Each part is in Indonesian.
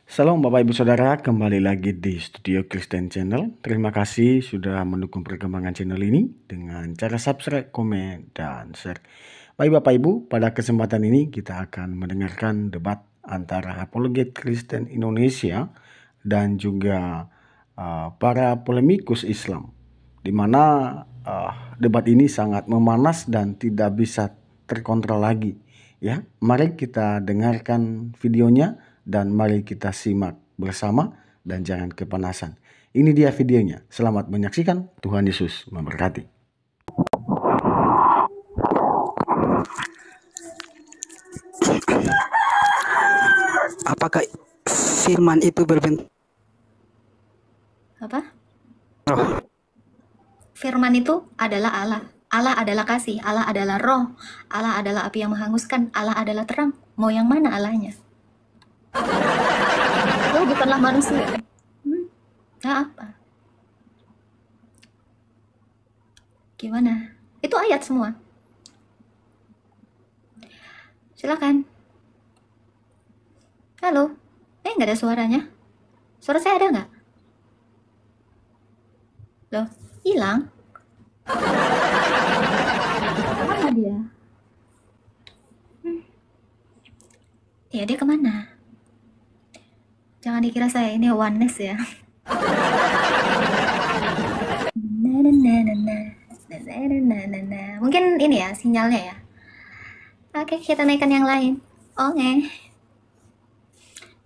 Salam Bapak Ibu Saudara, kembali lagi di Studio Kristen Channel. Terima kasih sudah mendukung perkembangan channel ini dengan cara subscribe, komen, dan share. Baik Bapak Ibu, pada kesempatan ini kita akan mendengarkan debat antara apologet Kristen Indonesia dan juga para polemikus Islam, di mana debat ini sangat memanas dan tidak bisa terkontrol lagi. Ya, mari kita dengarkan videonya dan mari kita simak bersama dan jangan kepanasan. Ini dia videonya. Selamat menyaksikan. Tuhan Yesus memberkati. Apakah firman itu berbentuk Apa? roh? Firman itu adalah Allah. Allah adalah kasih, Allah adalah roh, Allah adalah api yang menghanguskan, Allah adalah terang. Mau yang mana Allahnya? Oh, bukanlah manusia. Nah, apa? Gimana? Itu ayat semua. Silakan. Halo? Nggak ada suaranya. Suara saya ada nggak? Loh, hilang? Kemana dia? Ya, dia kemana? Jangan dikira saya ini oneness ya. Mungkin ini ya sinyalnya ya. Oke, kita naikkan yang lain. Oke.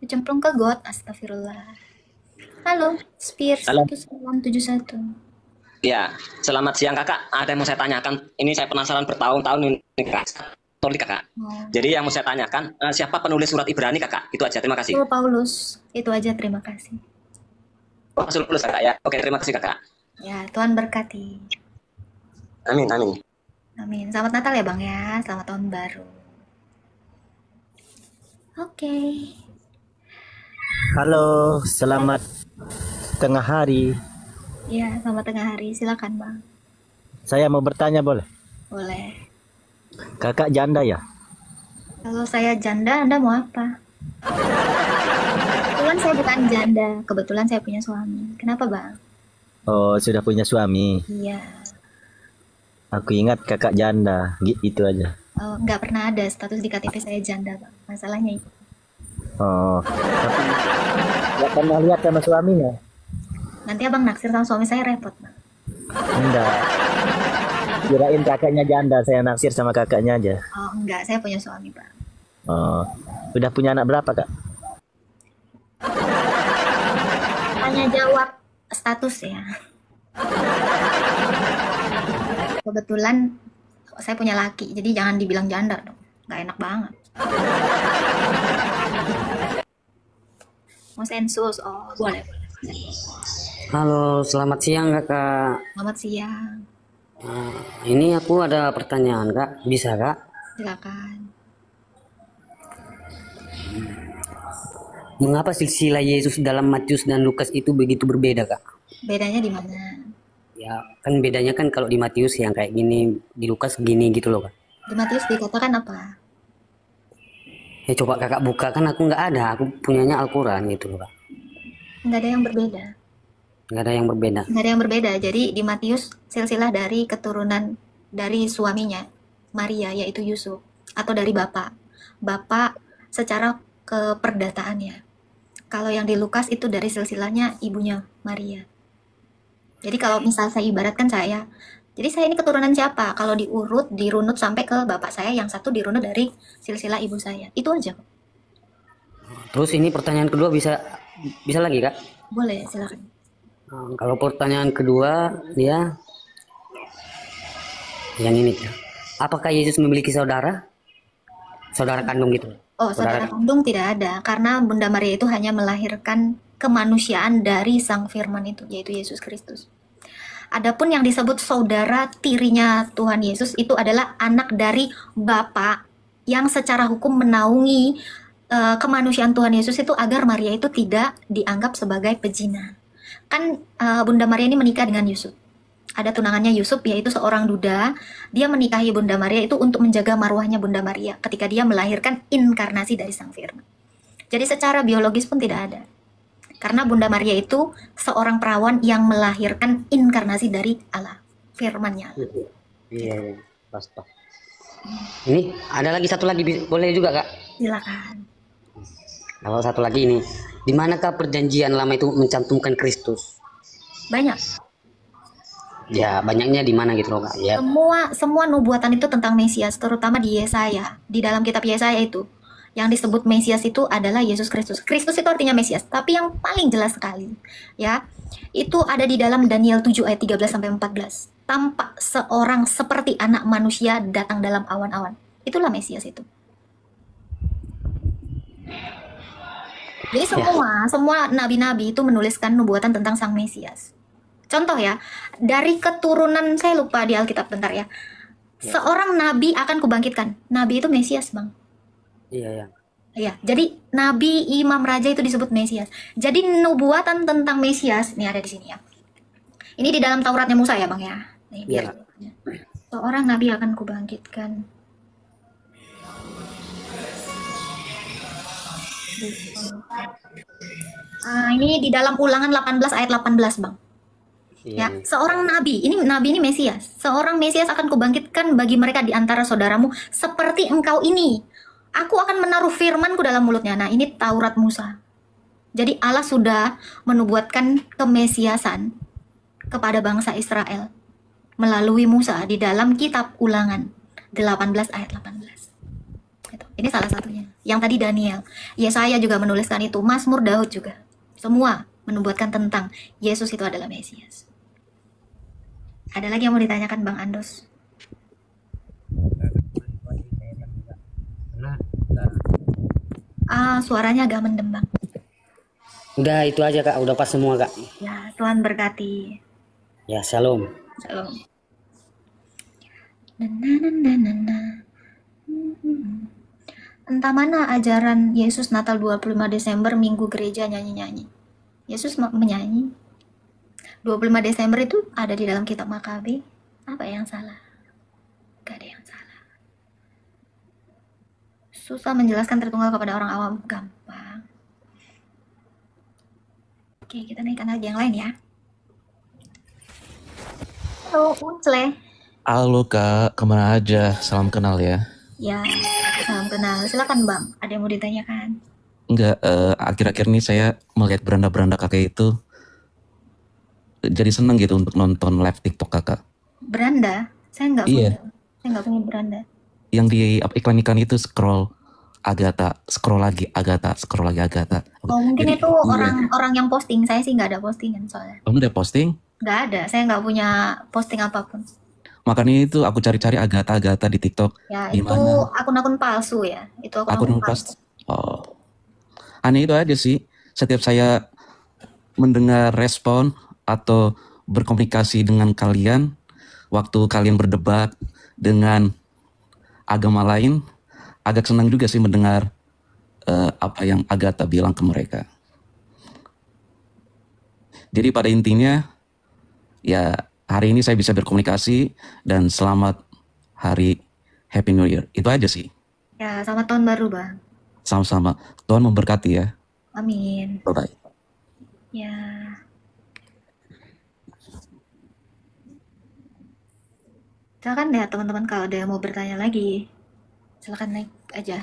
Cemplung ke got, astagfirullah. Halo, Spear Halo. 1971. Ya, selamat siang kakak. Ada yang mau saya tanyakan. Ini saya penasaran bertahun-tahun ini kak. Katolik kakak. Jadi yang mau saya tanyakan, siapa penulis surat Ibrani kakak? Itu aja. Terima kasih. Rasul Paulus. Itu aja, terima kasih. Rasul Paulus kakak ya. Oke, terima kasih kakak. Ya, Tuhan berkati. Amin, amin. Amin. Selamat Natal ya Bang ya. Selamat tahun baru. Oke. Halo, selamat tengah hari. Ya, selamat tengah hari. Silakan Bang. Saya mau bertanya boleh? Boleh. Kakak janda ya? Kalau saya janda, Anda mau apa? Kebetulan saya bukan janda. Kebetulan saya punya suami. Kenapa Bang? Oh, sudah punya suami. Iya. Aku ingat kakak janda. Itu aja. Oh, nggak pernah ada status di KTP saya janda Bang. Masalahnya itu. Oh, tapi nggak pernah lihat sama suaminya? Nanti Abang naksir sama suami saya repot Bang. Enggak. Kirain kakaknya janda, saya naksir sama kakaknya aja. Oh, enggak. Saya punya suami Bang. Oh, udah punya anak berapa kak? Tanya jawab status ya. Kebetulan saya punya laki, jadi jangan dibilang janda dong. Nggak enak banget. Mau sensus? Oh, boleh. Halo, selamat siang kakak. Selamat siang. Ini aku ada pertanyaan kak, bisa kak? Silakan. Mengapa silsilah Yesus dalam Matius dan Lukas itu begitu berbeda kak? Bedanya di mana? Ya kan bedanya kan kalau di Matius yang kayak gini, di Lukas gini gitu loh kak. Di Matius dikatakan apa? Ya coba kakak buka, kan aku nggak ada, aku punyanya Al-Quran gitu loh kak. Nggak ada yang berbeda. Nggak ada yang berbeda. Nggak ada yang berbeda. Jadi di Matius silsilah dari keturunan dari suaminya Maria yaitu Yusuf atau dari bapak. Bapak secara keperdataannya. Kalau yang di Lukas itu dari silsilahnya ibunya Maria. Jadi kalau misal saya ibaratkan saya, jadi saya ini keturunan siapa? Kalau dirunut sampai ke bapak saya, yang satu dirunut dari silsilah ibu saya. Itu aja. Terus ini pertanyaan kedua bisa lagi kak? Boleh, silakan. Kalau pertanyaan kedua dia yang ini, apakah Yesus memiliki saudara kandung gitu? Oh, saudara kandung tidak ada, karena Bunda Maria itu hanya melahirkan kemanusiaan dari Sang Firman itu, yaitu Yesus Kristus. Adapun yang disebut saudara tirinya Tuhan Yesus itu adalah anak dari Bapa yang secara hukum menaungi kemanusiaan Tuhan Yesus itu agar Maria itu tidak dianggap sebagai pezina. Kan Bunda Maria ini menikah dengan Yusuf. Ada tunangannya Yusuf, yaitu seorang duda. Dia menikahi Bunda Maria itu untuk menjaga marwahnya Bunda Maria ketika dia melahirkan inkarnasi dari Sang Firman. Jadi secara biologis pun tidak ada. Karena Bunda Maria itu seorang perawan yang melahirkan inkarnasi dari Allah, firman-Nya. Iya, pas. Ini ada lagi satu lagi, boleh juga Kak? Silakan. Kalau satu lagi ini, di manakah perjanjian lama itu mencantumkan Kristus? Banyak. Ya, banyaknya di mana gitu loh Kak? Ya. Semua nubuatan itu tentang Mesias, terutama di Yesaya. Di dalam kitab Yesaya itu, yang disebut Mesias itu adalah Yesus Kristus. Kristus itu artinya Mesias, tapi yang paling jelas sekali, ya, itu ada di dalam Daniel 7 ayat 13 sampai 14. Tampak seorang seperti anak manusia datang dalam awan-awan. Itulah Mesias itu. Jadi semua nabi-nabi itu menuliskan nubuatan tentang Sang Mesias. Contoh ya, dari keturunan, saya lupa di Alkitab bentar ya. Seorang nabi akan kubangkitkan. Nabi itu Mesias, Bang. Iya, ya. Ya, jadi nabi, imam, raja itu disebut Mesias. Jadi nubuatan tentang Mesias, ini ada di sini ya. Ini di dalam Tauratnya Musa ya, Bang ya. Nih, biar seorang nabi akan kubangkitkan. Ini di dalam Ulangan 18 ayat 18, Bang. Ya, seorang nabi ini Mesias. Seorang Mesias akan kubangkitkan bagi mereka di antara saudaramu seperti engkau ini. Aku akan menaruh firmanku dalam mulutnya. Nah, ini Taurat Musa. Jadi Allah sudah menubuatkan kemesiasan kepada bangsa Israel melalui Musa di dalam kitab Ulangan 18 ayat 18. Ini salah satunya. Yang tadi Daniel, Yesaya juga menuliskan itu, Mazmur Daud juga. Semua menubuatkan tentang Yesus itu adalah Mesias. Ada lagi yang mau ditanyakan Bang Andos? Suaranya agak mendem, Bang. Udah itu aja Kak, udah pas semua Kak. Ya, Tuhan berkati. Ya, shalom. Shalom. Entah mana ajaran Yesus Natal 25 Desember Minggu gereja nyanyi-nyanyi. Yesus menyanyi. 25 Desember itu ada di dalam kitab Makabe. Apa yang salah? Gak ada yang salah. Susah menjelaskan Tritunggal kepada orang awam, gampang. Oke, kita naikkan lagi yang lain ya. Halo, Uncle. Halo Kak, kemana aja? Salam kenal ya. Ya, salam kenal. Silakan Bang, ada yang mau ditanyakan? Enggak, akhir-akhir ini saya melihat beranda-beranda kakek itu jadi seneng gitu untuk nonton live TikTok Kakak. Beranda? Saya nggak punya. Iya. Saya nggak punya beranda. Yang di iklan-iklan itu scroll Agatha, scroll lagi Agatha, scroll lagi Agatha. Oh, mungkin Jadi, itu orang yang posting. Saya sih nggak ada postingan soalnya. Kamu udah posting? Nggak ada. Saya nggak punya posting apapun. Makanya itu aku cari-cari Agatha di TikTok. Ya, Di itu mana? akun-akun palsu ya. Itu Akun akun palsu. Oh. Aneh itu aja sih. Setiap saya mendengar respon atau berkomunikasi dengan kalian, waktu kalian berdebat dengan agama lain, agak senang juga sih mendengar apa yang Agatha bilang ke mereka. Jadi pada intinya, ya hari ini saya bisa berkomunikasi dan selamat hari Happy New Year. Itu aja sih. Ya, selamat tahun baru Bang. Sama-sama. Tuhan memberkati ya. Amin. Bye-bye. Ya. Silakan ya teman-teman kalau ada yang mau bertanya lagi. Silakan naik aja.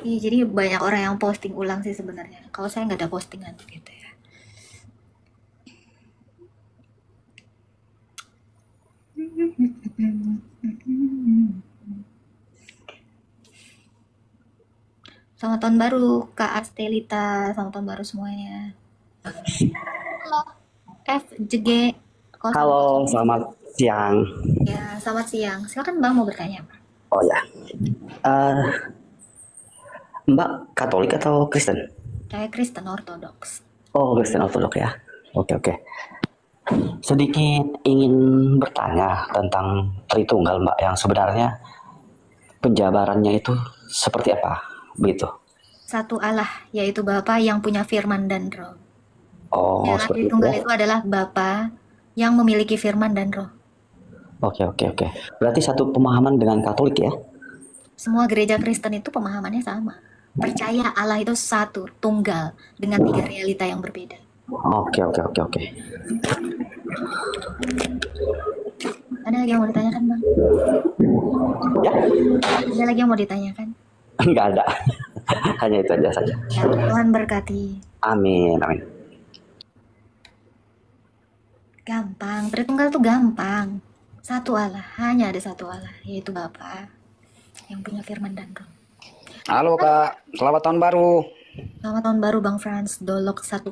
Iya, jadi banyak orang yang posting ulang sih sebenarnya. Kalau saya nggak ada postingan gitu ya. Selamat tahun baru Kak Astelita, selamat tahun baru semuanya. Halo, FJG. Halo, selamat siang. Ya, selamat siang. Silakan Bang mau bertanya. Oh ya, Mbak Katolik atau Kristen? Saya Kristen Ortodoks. Oh, Kristen Ortodoks ya. Oke. Sedikit ingin bertanya tentang Tritunggal, Mbak, yang sebenarnya penjabarannya itu seperti apa, begitu? Satu Allah, yaitu Bapa yang punya firman dan roh. Oh, Yang seperti Tritunggal itu. itu adalah Bapa yang memiliki firman dan roh. Oke. Berarti satu pemahaman dengan Katolik ya? Semua gereja Kristen itu pemahamannya sama. percaya Allah itu satu, tunggal, dengan 3 realita yang berbeda. Oke. Ada lagi yang mau ditanyakan, Bang? Ya, Ada lagi yang mau ditanyakan? nggak ada. Hanya itu aja saja. Ya, Tuhan berkati. Amin. Gampang, Tritunggal tuh gampang. Satu Allah, hanya ada satu Allah, yaitu Bapa yang punya firman dan roh. Halo Kak, selamat tahun baru. Selamat tahun baru Bang Frans, Dolok 1000.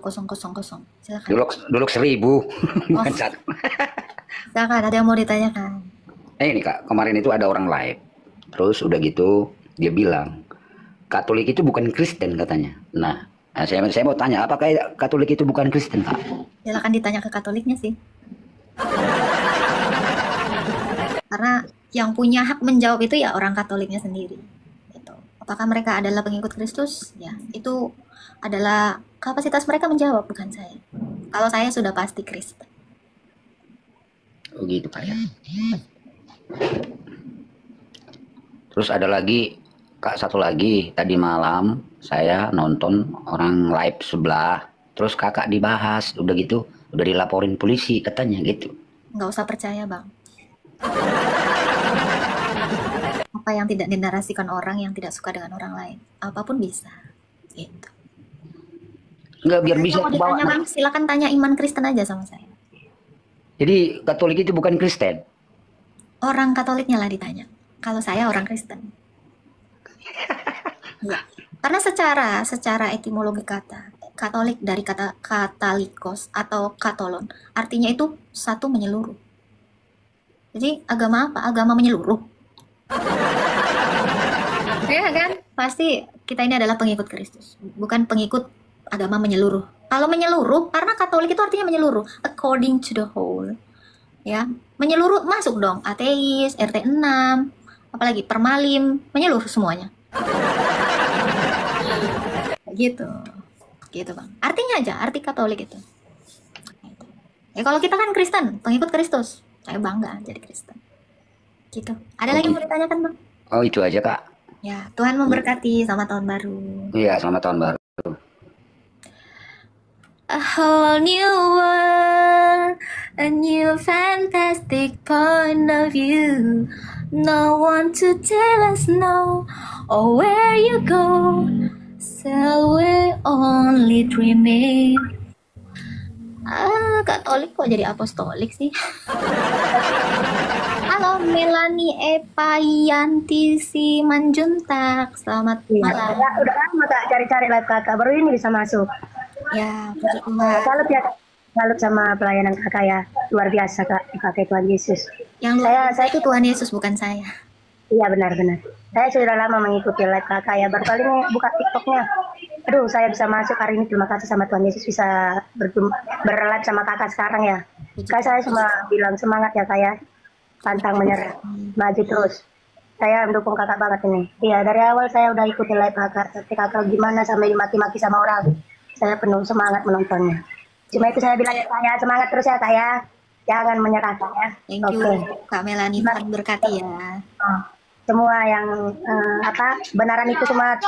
Silakan. Duluk 1000. Bukan satu. Silakan, ada yang mau ditanyakan? Ini Kak, kemarin itu ada orang live. Terus udah gitu dia bilang Katolik itu bukan Kristen katanya. Nah, saya mau tanya, apakah Katolik itu bukan Kristen Kak? Silakan ditanya ke Katoliknya sih. Karena yang punya hak menjawab itu ya orang Katoliknya sendiri. Gitu. Apakah mereka adalah pengikut Kristus? Ya, itu adalah kapasitas mereka menjawab, bukan saya. Kalau saya sudah pasti Kristen. Oh gitu Kak ya. Terus ada lagi Kak, satu lagi, tadi malam saya nonton orang live sebelah, terus kakak dibahas, udah gitu, udah dilaporin polisi katanya gitu. Nggak usah percaya, Bang. Apa yang tidak dinarasikan orang yang tidak suka dengan orang lain, apapun bisa. Gitu. Enggak, biar bisa Kalau bawa. ditanya, Bang, silakan tanya iman Kristen aja sama saya. Jadi Katolik itu bukan Kristen. Orang Katoliknya lah ditanya. Kalau saya orang Kristen. Ya. Karena secara etimologi kata Katolik dari kata katalikos atau katolon, artinya itu satu menyeluruh. Jadi agama apa? Agama menyeluruh. Ya kan? Pasti kita ini adalah pengikut Kristus, bukan pengikut agama menyeluruh. Kalau menyeluruh, karena Katolik itu artinya menyeluruh, according to the whole. Ya, menyeluruh masuk dong, ateis, RT6, apalagi permalim, menyeluruh semuanya. Gitu Bang. Artinya aja, arti Katolik itu. Ya kalau kita kan Kristen, pengikut Kristus, saya bangga jadi Kristen. Gitu. Ada lagi yang mau ditanyakan, Bang? Oh itu aja Kak. Ya, Tuhan memberkati. Selamat tahun baru. Iya, selamat tahun baru. A whole new world, a new fantastic point of view. No one to tell us no, or where you go. So we only dreaming. Katolik kok jadi apostolik sih? Halo, Melanie Epayanti Simanjuntak. Selamat malam. Udah lama Kak cari-cari live Kakak, baru ini bisa masuk. Ya, puji Tuhan. Salut ya, salut sama pelayanan Kakak ya, luar biasa Kak, dipakai Tuhan Yesus. Yang luar biasa itu Tuhan Yesus, bukan saya. Iya benar-benar. Saya sudah lama mengikuti live Kakak ya, baru kali ini buka TikToknya. Aduh, saya bisa masuk hari ini, terima kasih sama Tuhan Yesus bisa berlive sama Kakak sekarang ya. Kak, saya cuma bilang semangat ya Kak ya, pantang menyerah, maju terus. Saya mendukung Kakak banget ini. Iya, dari awal saya udah ikuti live Kakak, tapi Kakak gimana sampai dimaki-maki sama orang. Saya penuh semangat menontonnya. Cuma itu saya bilang ya Kak ya, semangat terus ya Kak ya. Jangan menyerah Kak ya. Thank you, Kak Melani. Tuhan berkati ya. Semua yang benaran itu semua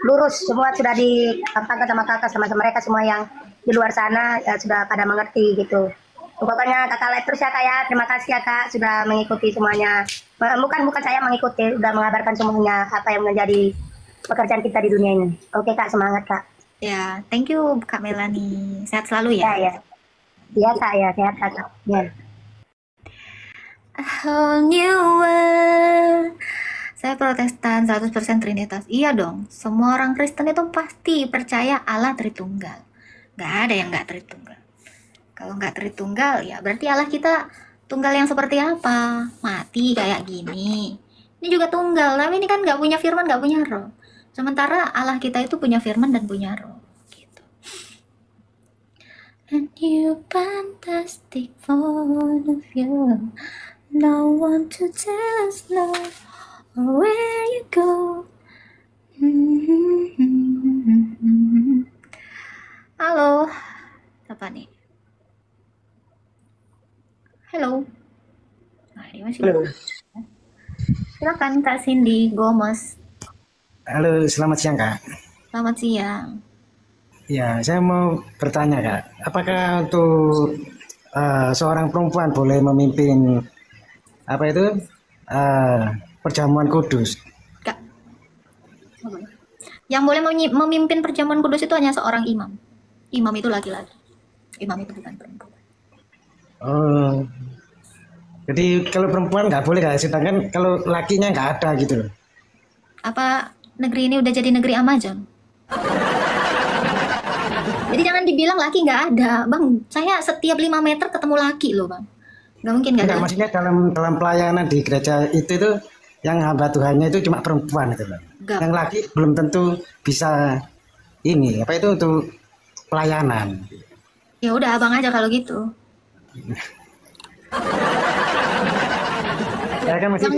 lurus, semua sudah dikampangkan sama Kakak, sama mereka semua yang di luar sana ya sudah pada mengerti gitu. Pokoknya Kakak live terus ya Kak ya. Terima kasih ya Kak sudah mengikuti semuanya. Bukan saya mengikuti, sudah mengabarkan semuanya apa yang menjadi pekerjaan kita di dunia ini. Oke Kak, semangat Kak. Ya, thank you Kak Melani. Sehat selalu ya. Ya. Iya Kak ya, sehat Kak. Ya. A whole new world. Saya Protestan 100% Trinitas. Iya dong, semua orang Kristen itu pasti percaya Allah Tritunggal. Gak ada yang gak Tritunggal. Kalau gak Tritunggal, ya berarti Allah kita tunggal yang seperti apa? Mati kayak gini. Ini juga tunggal, tapi ini kan gak punya firman, gak punya roh. Sementara Allah kita itu punya firman dan punya roh. Gitu. And you fantastic point of view. No one to tell us no, or where you go. Halo, siapa nih? Halo. Nah, ini masih. Halo. Silakan Kak Cindy Gomez. Halo, selamat siang Kak. Selamat siang. Ya, saya mau bertanya Kak, apakah untuk seorang perempuan boleh memimpin apa itu perjamuan kudus? Kak, yang boleh memimpin perjamuan kudus itu hanya seorang imam. Imam itu laki-laki. Imam itu bukan perempuan. Oh, jadi kalau perempuan nggak boleh Kak, sedangkan kalau lakinya nggak ada gitu loh. Apa negeri ini udah jadi negeri Amazon? Jadi jangan dibilang laki nggak ada, Bang. Saya setiap 5 meter ketemu laki loh, Bang. Nggak mungkin nggak ada. Enggak, maksudnya dalam pelayanan di gereja itu tuh yang hamba Tuhannya itu cuma perempuan itu loh. Yang laki belum tentu bisa ini apa itu untuk pelayanan. Ya udah abang aja kalau gitu. Ya kan masih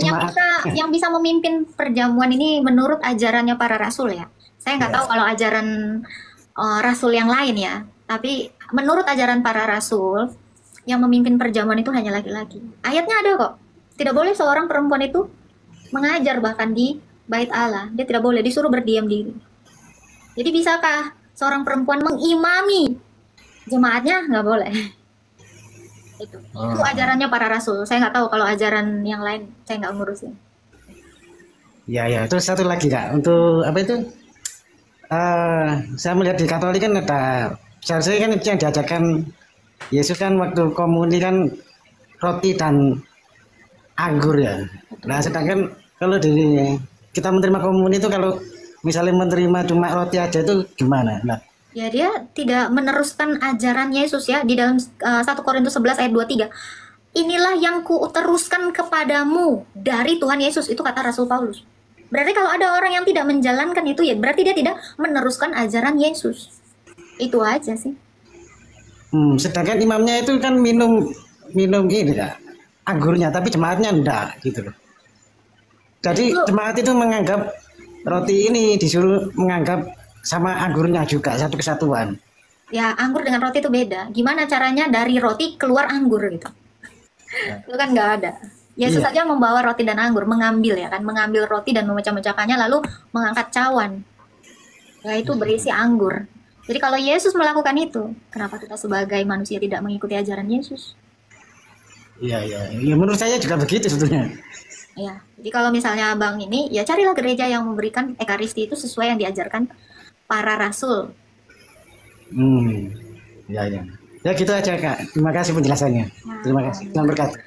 yang bisa memimpin perjamuan ini menurut ajarannya para rasul ya. Saya nggak tahu kalau ajaran rasul yang lain ya. Tapi menurut ajaran para rasul yang memimpin perjamuan itu hanya laki-laki. Ayatnya ada kok. Tidak boleh seorang perempuan itu mengajar bahkan di bait Allah. Dia tidak boleh, disuruh berdiam diri. Jadi bisakah seorang perempuan mengimami jemaatnya? Nggak boleh. Itu ajarannya para rasul. Saya nggak tahu kalau ajaran yang lain, saya nggak ngurusin. Ya, terus satu lagi Kak, untuk apa itu? Saya melihat di Katolik kan ada, seharusnya kan yang diajarkan Yesus kan waktu komuni kan roti dan anggur ya. Nah sedangkan kalau kita menerima komuni itu kalau misalnya menerima cuma roti aja itu gimana? Nah, ya dia tidak meneruskan ajaran Yesus ya di dalam 1 Korintus 11 ayat 23. Inilah yang kuteruskan kepadamu dari Tuhan Yesus, itu kata Rasul Paulus. Berarti kalau ada orang yang tidak menjalankan itu ya berarti dia tidak meneruskan ajaran Yesus. Itu aja sih. Sedangkan imamnya itu kan minum ini Kak, anggurnya, tapi jemaatnya enggak gitu loh. Jadi jemaat itu menganggap roti ini disuruh menganggap sama anggurnya juga satu kesatuan. Ya anggur dengan roti itu beda. Gimana caranya dari roti keluar anggur gitu? Itu kan nggak ada. Yesus saja membawa roti dan anggur, mengambil ya kan, mengambil roti dan memecah-mecahkannya lalu mengangkat cawan. Ya itu berisi anggur. Jadi kalau Yesus melakukan itu, kenapa kita sebagai manusia tidak mengikuti ajaran Yesus? Iya, menurut saya juga begitu sebetulnya. Ya, jadi kalau misalnya abang ini, ya carilah gereja yang memberikan ekaristi itu sesuai yang diajarkan para rasul. Ya gitu aja Kak. Terima kasih penjelasannya. Terima kasih. Tuhan berkati.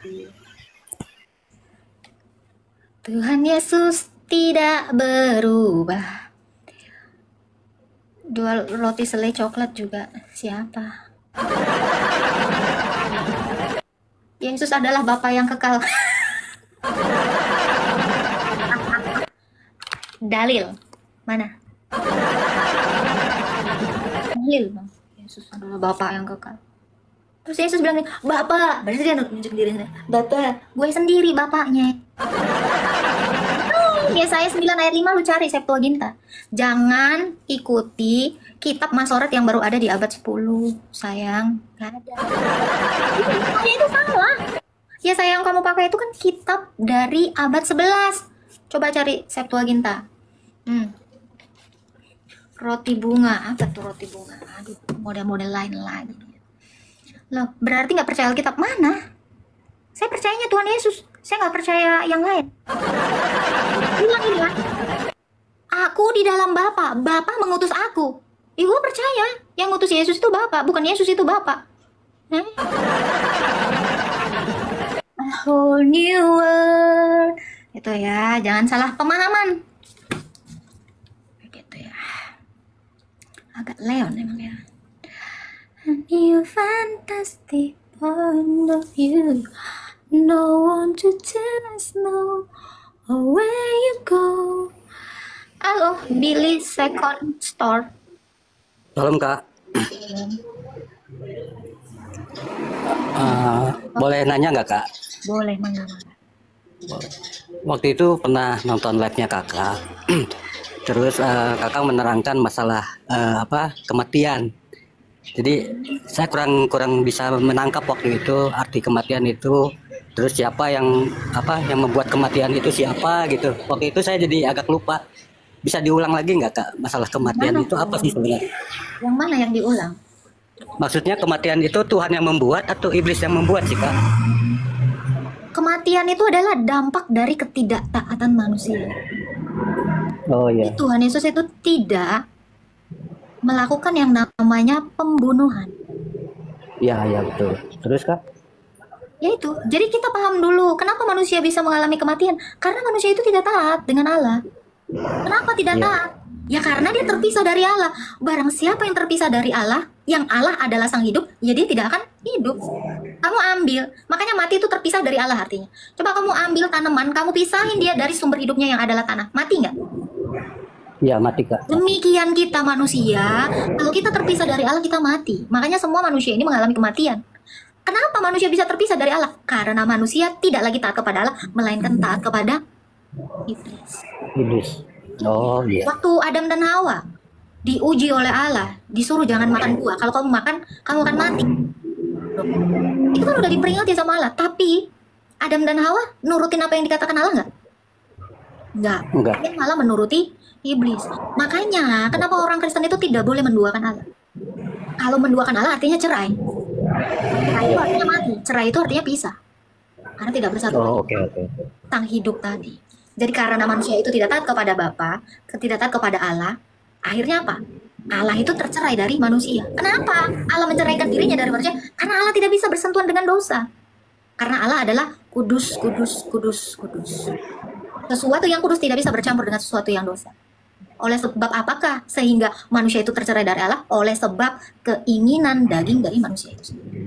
Tuhan Yesus tidak berubah. Jual roti selai coklat juga siapa? Yesus adalah Bapa yang kekal. Dalil mana? Dalil Bang. Yesus adalah Bapa yang kekal. Terus Yesus bilang, Bapak, berarti dia nunjuk dirinya. Bapak, gue sendiri bapaknya. Yesaya 9 ayat 5 lu cari Septuaginta. Jangan ikuti kitab Masoret yang baru ada di abad 10. Sayang, gak ada. Itu salah. Yesaya yang kamu pakai itu kan kitab dari abad 11. Coba cari Septuaginta. Roti bunga, apa tuh roti bunga? Aduh, model-model lain lagi. Loh, berarti nggak percaya Alkitab mana? Saya percayanya Tuhan Yesus. Saya nggak percaya yang lain. Bilang ini kan. Aku di dalam Bapa. Bapa mengutus aku. Gue percaya. Yang ngutus Yesus itu Bapa. Bukan Yesus itu Bapa. A whole new world. Itu ya. Jangan salah pemahaman. Gitu ya. Agak Leon emang ya. A new fantastic point of view. No one to tell us no. Where you go. Halo, Billy Second Store. Salam Kak. Boleh nanya nggak Kak? Boleh, mana? Waktu itu pernah nonton live-nya Kakak. Terus Kakak menerangkan masalah kematian. Jadi saya kurang bisa menangkap waktu itu arti kematian itu. Terus siapa yang membuat kematian itu siapa gitu. Waktu itu saya jadi agak lupa. bisa diulang lagi nggak Kak? Masalah kematian Mana itu apa sih sebenarnya? Yang mana yang diulang? Maksudnya kematian itu Tuhan yang membuat atau iblis yang membuat sih Kak? Kematian itu adalah dampak dari ketidaktaatan manusia. Oh iya. Tuhan Yesus itu tidak melakukan yang namanya pembunuhan. Iya, iya betul. Terus Kak? Yaitu, jadi kita paham dulu kenapa manusia bisa mengalami kematian. Karena manusia itu tidak taat dengan Allah. Kenapa tidak Iya. taat? Ya karena dia terpisah dari Allah. Barang siapa yang terpisah dari Allah, yang Allah adalah sang hidup, ya dia tidak akan hidup. Kamu ambil, makanya mati itu terpisah dari Allah artinya. Coba kamu ambil tanaman, kamu pisahin dia dari sumber hidupnya yang adalah tanah. Mati nggak? Iya mati Kak. Demikian kita manusia, kalau kita terpisah dari Allah, kita mati. Makanya semua manusia ini mengalami kematian. Kenapa manusia bisa terpisah dari Allah? Karena manusia tidak lagi taat kepada Allah, melainkan taat kepada iblis. Iblis. Oh iya. Waktu Adam dan Hawa diuji oleh Allah, disuruh jangan makan buah. Kalau kamu makan, kamu akan mati. Loh, itu kan udah diperingati sama Allah. Tapi Adam dan Hawa nurutin apa yang dikatakan Allah nggak? Nggak. Dia malah menuruti iblis. Makanya kenapa orang Kristen itu tidak boleh menduakan Allah? Kalau menduakan Allah artinya cerai. Cerai itu artinya mati. Cerai itu artinya pisah. Karena tidak bersatu. Oh oke. Tentang hidup tadi. Jadi karena manusia itu tidak taat kepada Bapa, tidak taat kepada Allah, akhirnya apa? Allah itu tercerai dari manusia. Kenapa? Allah menceraikan dirinya dari manusia? Karena Allah tidak bisa bersentuhan dengan dosa. Karena Allah adalah kudus, kudus, kudus, kudus. Sesuatu yang kudus tidak bisa bercampur dengan sesuatu yang dosa. Oleh sebab apakah sehingga manusia itu tercerai dari Allah? Oleh sebab keinginan daging dari manusia itu sendiri.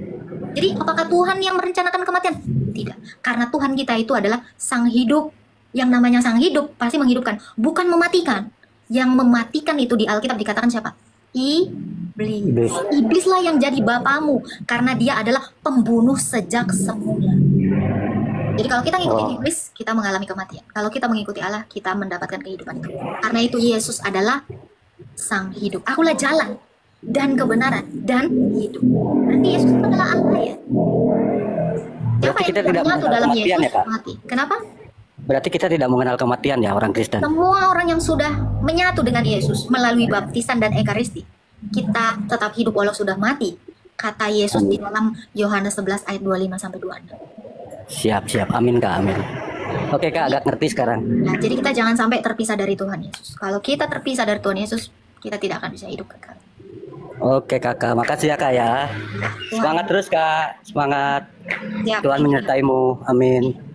Jadi apakah Tuhan yang merencanakan kematian? Tidak. Karena Tuhan kita itu adalah sang hidup. Yang namanya sang hidup pasti menghidupkan, bukan mematikan. Yang mematikan itu di Alkitab dikatakan siapa? Iblis. Iblislah yang jadi bapamu, karena dia adalah pembunuh sejak semula. Jadi kalau kita mengikuti iblis, kita mengalami kematian. Kalau kita mengikuti Allah, kita mendapatkan kehidupan itu. Karena itu Yesus adalah sang hidup. Akulah jalan dan kebenaran dan hidup. Berarti Yesus adalah Allah ya. Siapa yang tidak menyatu dalam Yesus mati? Kenapa? Berarti kita tidak mengenal kematian ya orang Kristen. Semua orang yang sudah menyatu dengan Yesus melalui baptisan dan ekaristi, kita tetap hidup walau sudah mati. Kata Yesus di dalam Yohanes 11 ayat 25 sampai 26. Siap. Amin Kak, amin. Oke Kak, agak ngerti sekarang. Nah, jadi kita jangan sampai terpisah dari Tuhan Yesus. Kalau kita terpisah dari Tuhan Yesus, kita tidak akan bisa hidup kekal. Oke Kakak, makasih ya Kak ya. Semangat terus Kak, semangat. Tuhan menyertaimu, amin.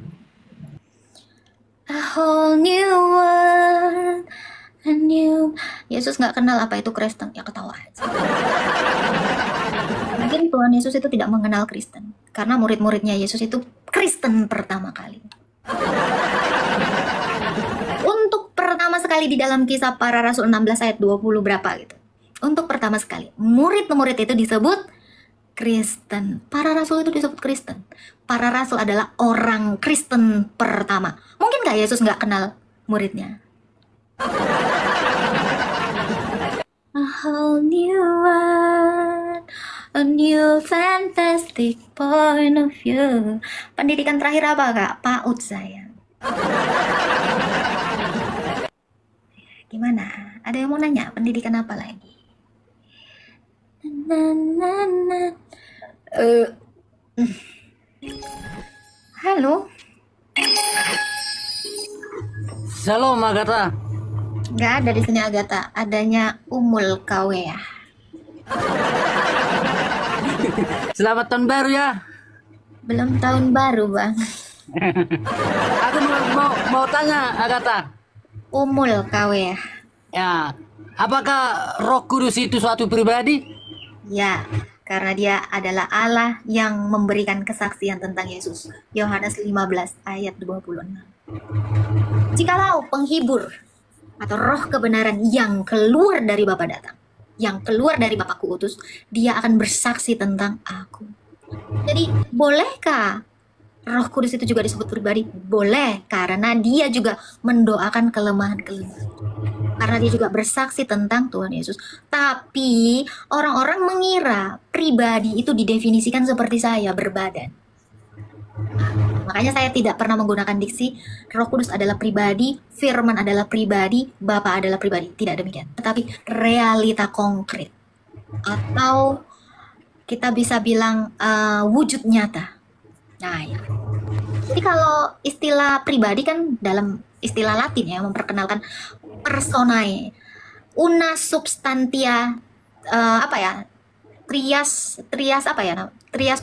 A whole new world, a new... Yesus nggak kenal apa itu Kristen, ya ketawa aja. Mungkin Tuhan Yesus itu tidak mengenal Kristen, karena murid-muridnya Yesus itu Kristen pertama kali. Untuk pertama sekali di dalam Kisah Para Rasul 16 ayat 20 berapa gitu. Untuk pertama sekali, murid-murid itu disebut Kristen. Para rasul itu disebut Kristen. Para rasul adalah orang Kristen pertama. Mungkin nggak Yesus nggak kenal muridnya? A whole new world, a new fantastic point of view. Pendidikan terakhir apa Kak? PAUD saya. Gimana? Ada yang mau nanya? Pendidikan apa lagi? Halo. Shalom Agatha. Nggak ada di sini Agatha, adanya Umul Kawea. Selamat tahun baru ya. Belum tahun baru bang. Aku mau tanya Agatha. Umul Kawea. Ya, apakah Roh Kudus itu suatu pribadi? Ya, karena dia adalah Allah yang memberikan kesaksian tentang Yesus. Yohanes 15 ayat 26. Jikalau penghibur atau roh kebenaran yang keluar dari Bapa datang, yang keluar dari Bapakku utus, dia akan bersaksi tentang aku. Jadi, bolehkah Roh Kudus itu juga disebut pribadi? Boleh, karena dia juga mendoakan kelemahan-kelemahan. Karena dia juga bersaksi tentang Tuhan Yesus. Tapi orang-orang mengira pribadi itu didefinisikan seperti saya, berbadan. Makanya saya tidak pernah menggunakan diksi Roh Kudus adalah pribadi, Firman adalah pribadi, Bapa adalah pribadi. Tidak demikian. Tetapi realita konkret atau kita bisa bilang wujud nyata. Nah, ya. Jadi kalau istilah pribadi kan dalam istilah Latin ya memperkenalkan personae, una substantia trias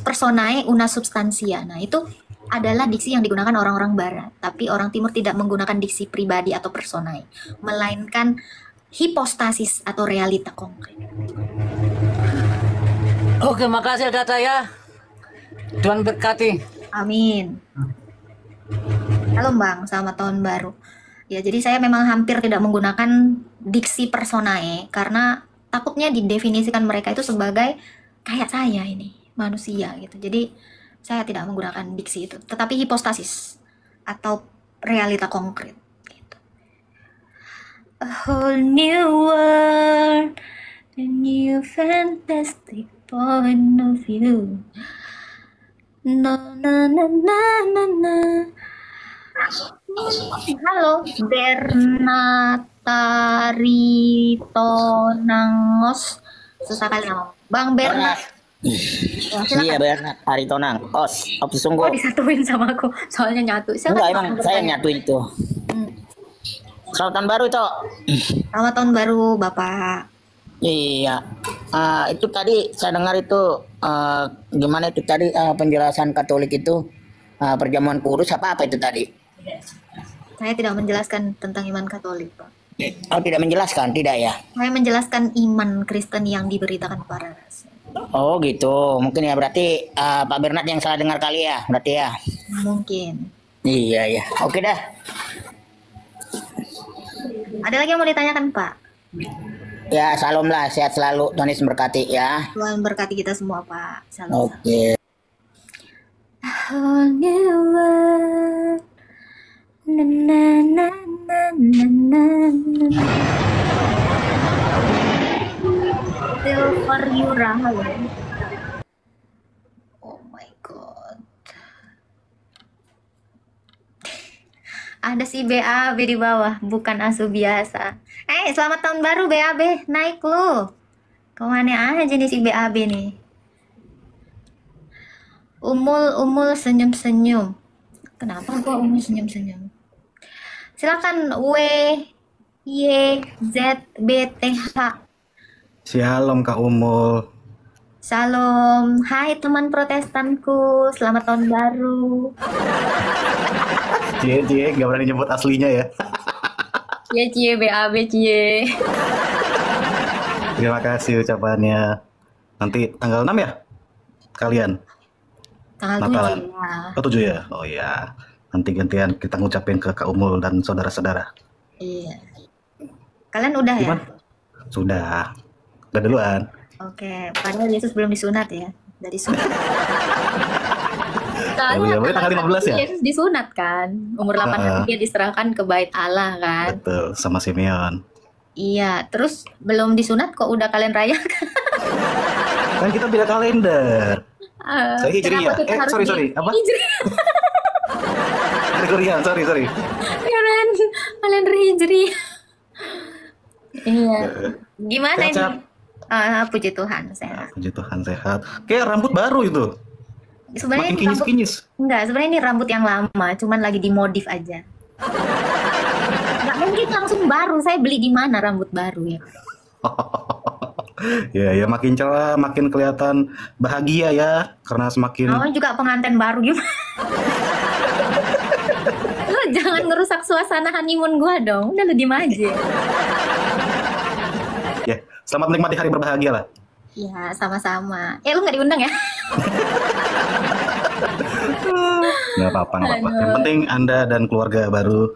personae una substantia. Nah, itu adalah diksi yang digunakan orang-orang barat, tapi orang timur tidak menggunakan diksi pribadi atau personae, melainkan hipostasis atau realita konkret. Oke, makasih Data ya. Tuhan berkati. Amin. Halo Bang, selamat tahun baru. Ya, jadi saya memang hampir tidak menggunakan diksi personae karena takutnya didefinisikan mereka itu sebagai kayak saya ini, manusia gitu. Jadi saya tidak menggunakan diksi itu, tetapi hipostasis atau realita konkret gitu. A whole new world, a new fantastic point of view. Na na na na na na. Halo, Bernataritonangos. Susah kali nama. Bang Bernat. Iya Bernat Aritonang. Apa sungguh? Oh, disatuin sama aku. Soalnya nyatu. Enggak, emang saya nyatuin itu. Selamat tahun baru, Cok. Selamat tahun baru, Bapak. Iya. Itu tadi saya dengar itu gimana itu tadi penjelasan Katolik itu perjamuan kudus apa itu tadi? Saya tidak menjelaskan tentang iman Katolik, Pak. Oh, tidak menjelaskan, tidak ya? Saya menjelaskan iman Kristen yang diberitakan para rasul. Oh gitu, mungkin ya berarti Pak Bernat yang salah dengar kali ya, berarti ya? Mungkin. Iya ya, oke dah. Ada lagi yang mau ditanyakan, Pak? Ya, salam lah, sehat selalu, Tuhan Yesus berkati ya. Tuhan berkati kita semua, Pak. Salam. Oke. Whole new world. Na na na na na na na. Silver Yura, halo. Oh my god. Ada si BAB di bawah, bukan asu biasa. Selamat tahun baru BAB, naik lu. Kemana aja nih si BAB nih? Umul senyum-senyum. Kenapa gua Umul senyum-senyum? Silakan WYZBTH. Shalom Kak Umul. Salam. Hai teman protestanku, selamat tahun baru. Cie, gak berani nyebut aslinya ya. Cie BAB cie. Terima kasih ucapannya. Nanti tanggal 6 ya? Kalian? Tanggal Natalan. 7 ya. Oh 7 ya? Oh ya. Nanti gantian kita ngucapin ke Kak Umul dan saudara-saudara. Iya. Kalian udah ya? Sudah. Udah duluan. Oke, padahal Yesus belum disunat ya. Dari sunat. Oh iya, berarti tanggal 15 ya? Yesus disunat kan. Umur 8 hari dia diserahkan ke bait Allah kan. Betul, sama Simeon. Iya, terus belum disunat kok udah kalian rayakan. Kan kita beda kalender. Saya Hijriah. Sorry. Apa? Hijriah. Gregorian, sorry. Kalender Hijriah. Iya. Gimana ini? Puji Tuhan sehat. Puji Tuhan sehat. Kayak rambut baru itu. Sebenarnya makin kinyis-kinyis. Enggak, sebenarnya ini rambut yang lama, cuman lagi dimodif aja. Enggak mungkin langsung baru. Saya beli di mana rambut baru ya? Ya makin cerah, makin kelihatan bahagia ya, karena semakin. Kamu juga pengantin baru gimana? Lo jangan ngerusak suasana honeymoon gua dong. Udah lu diem aja. Ya, selamat menikmati hari berbahagia lah. Ya, sama-sama. Lu nggak diundang ya? Nggak apa-apa. Yang penting Anda dan keluarga baru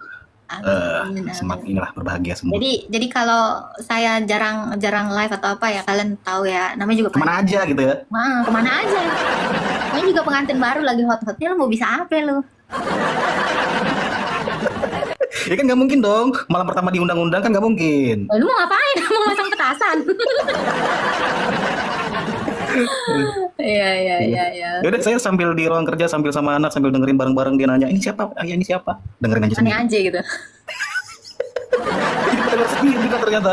semakin berbahagia semua. Jadi kalau saya jarang live atau apa ya, kalian tahu ya, namanya juga kemana aja gitu ya? Kemana aja. Ini juga pengantin baru lagi hot-hotnya, lo mau bisa apa lo? Ya kan nggak mungkin dong, malam pertama diundang-undang kan nggak mungkin. Lu mau ngapain? Mau masang petasan? Iya, iya, iya, iya. Yaudah, saya sambil di ruang kerja, sambil sama anak, sambil dengerin bareng-bareng, dia nanya, ini siapa? Ayah, ini siapa? Dengerin aja Aneh sendiri. aja gitu. Kita denger sendiri juga ternyata.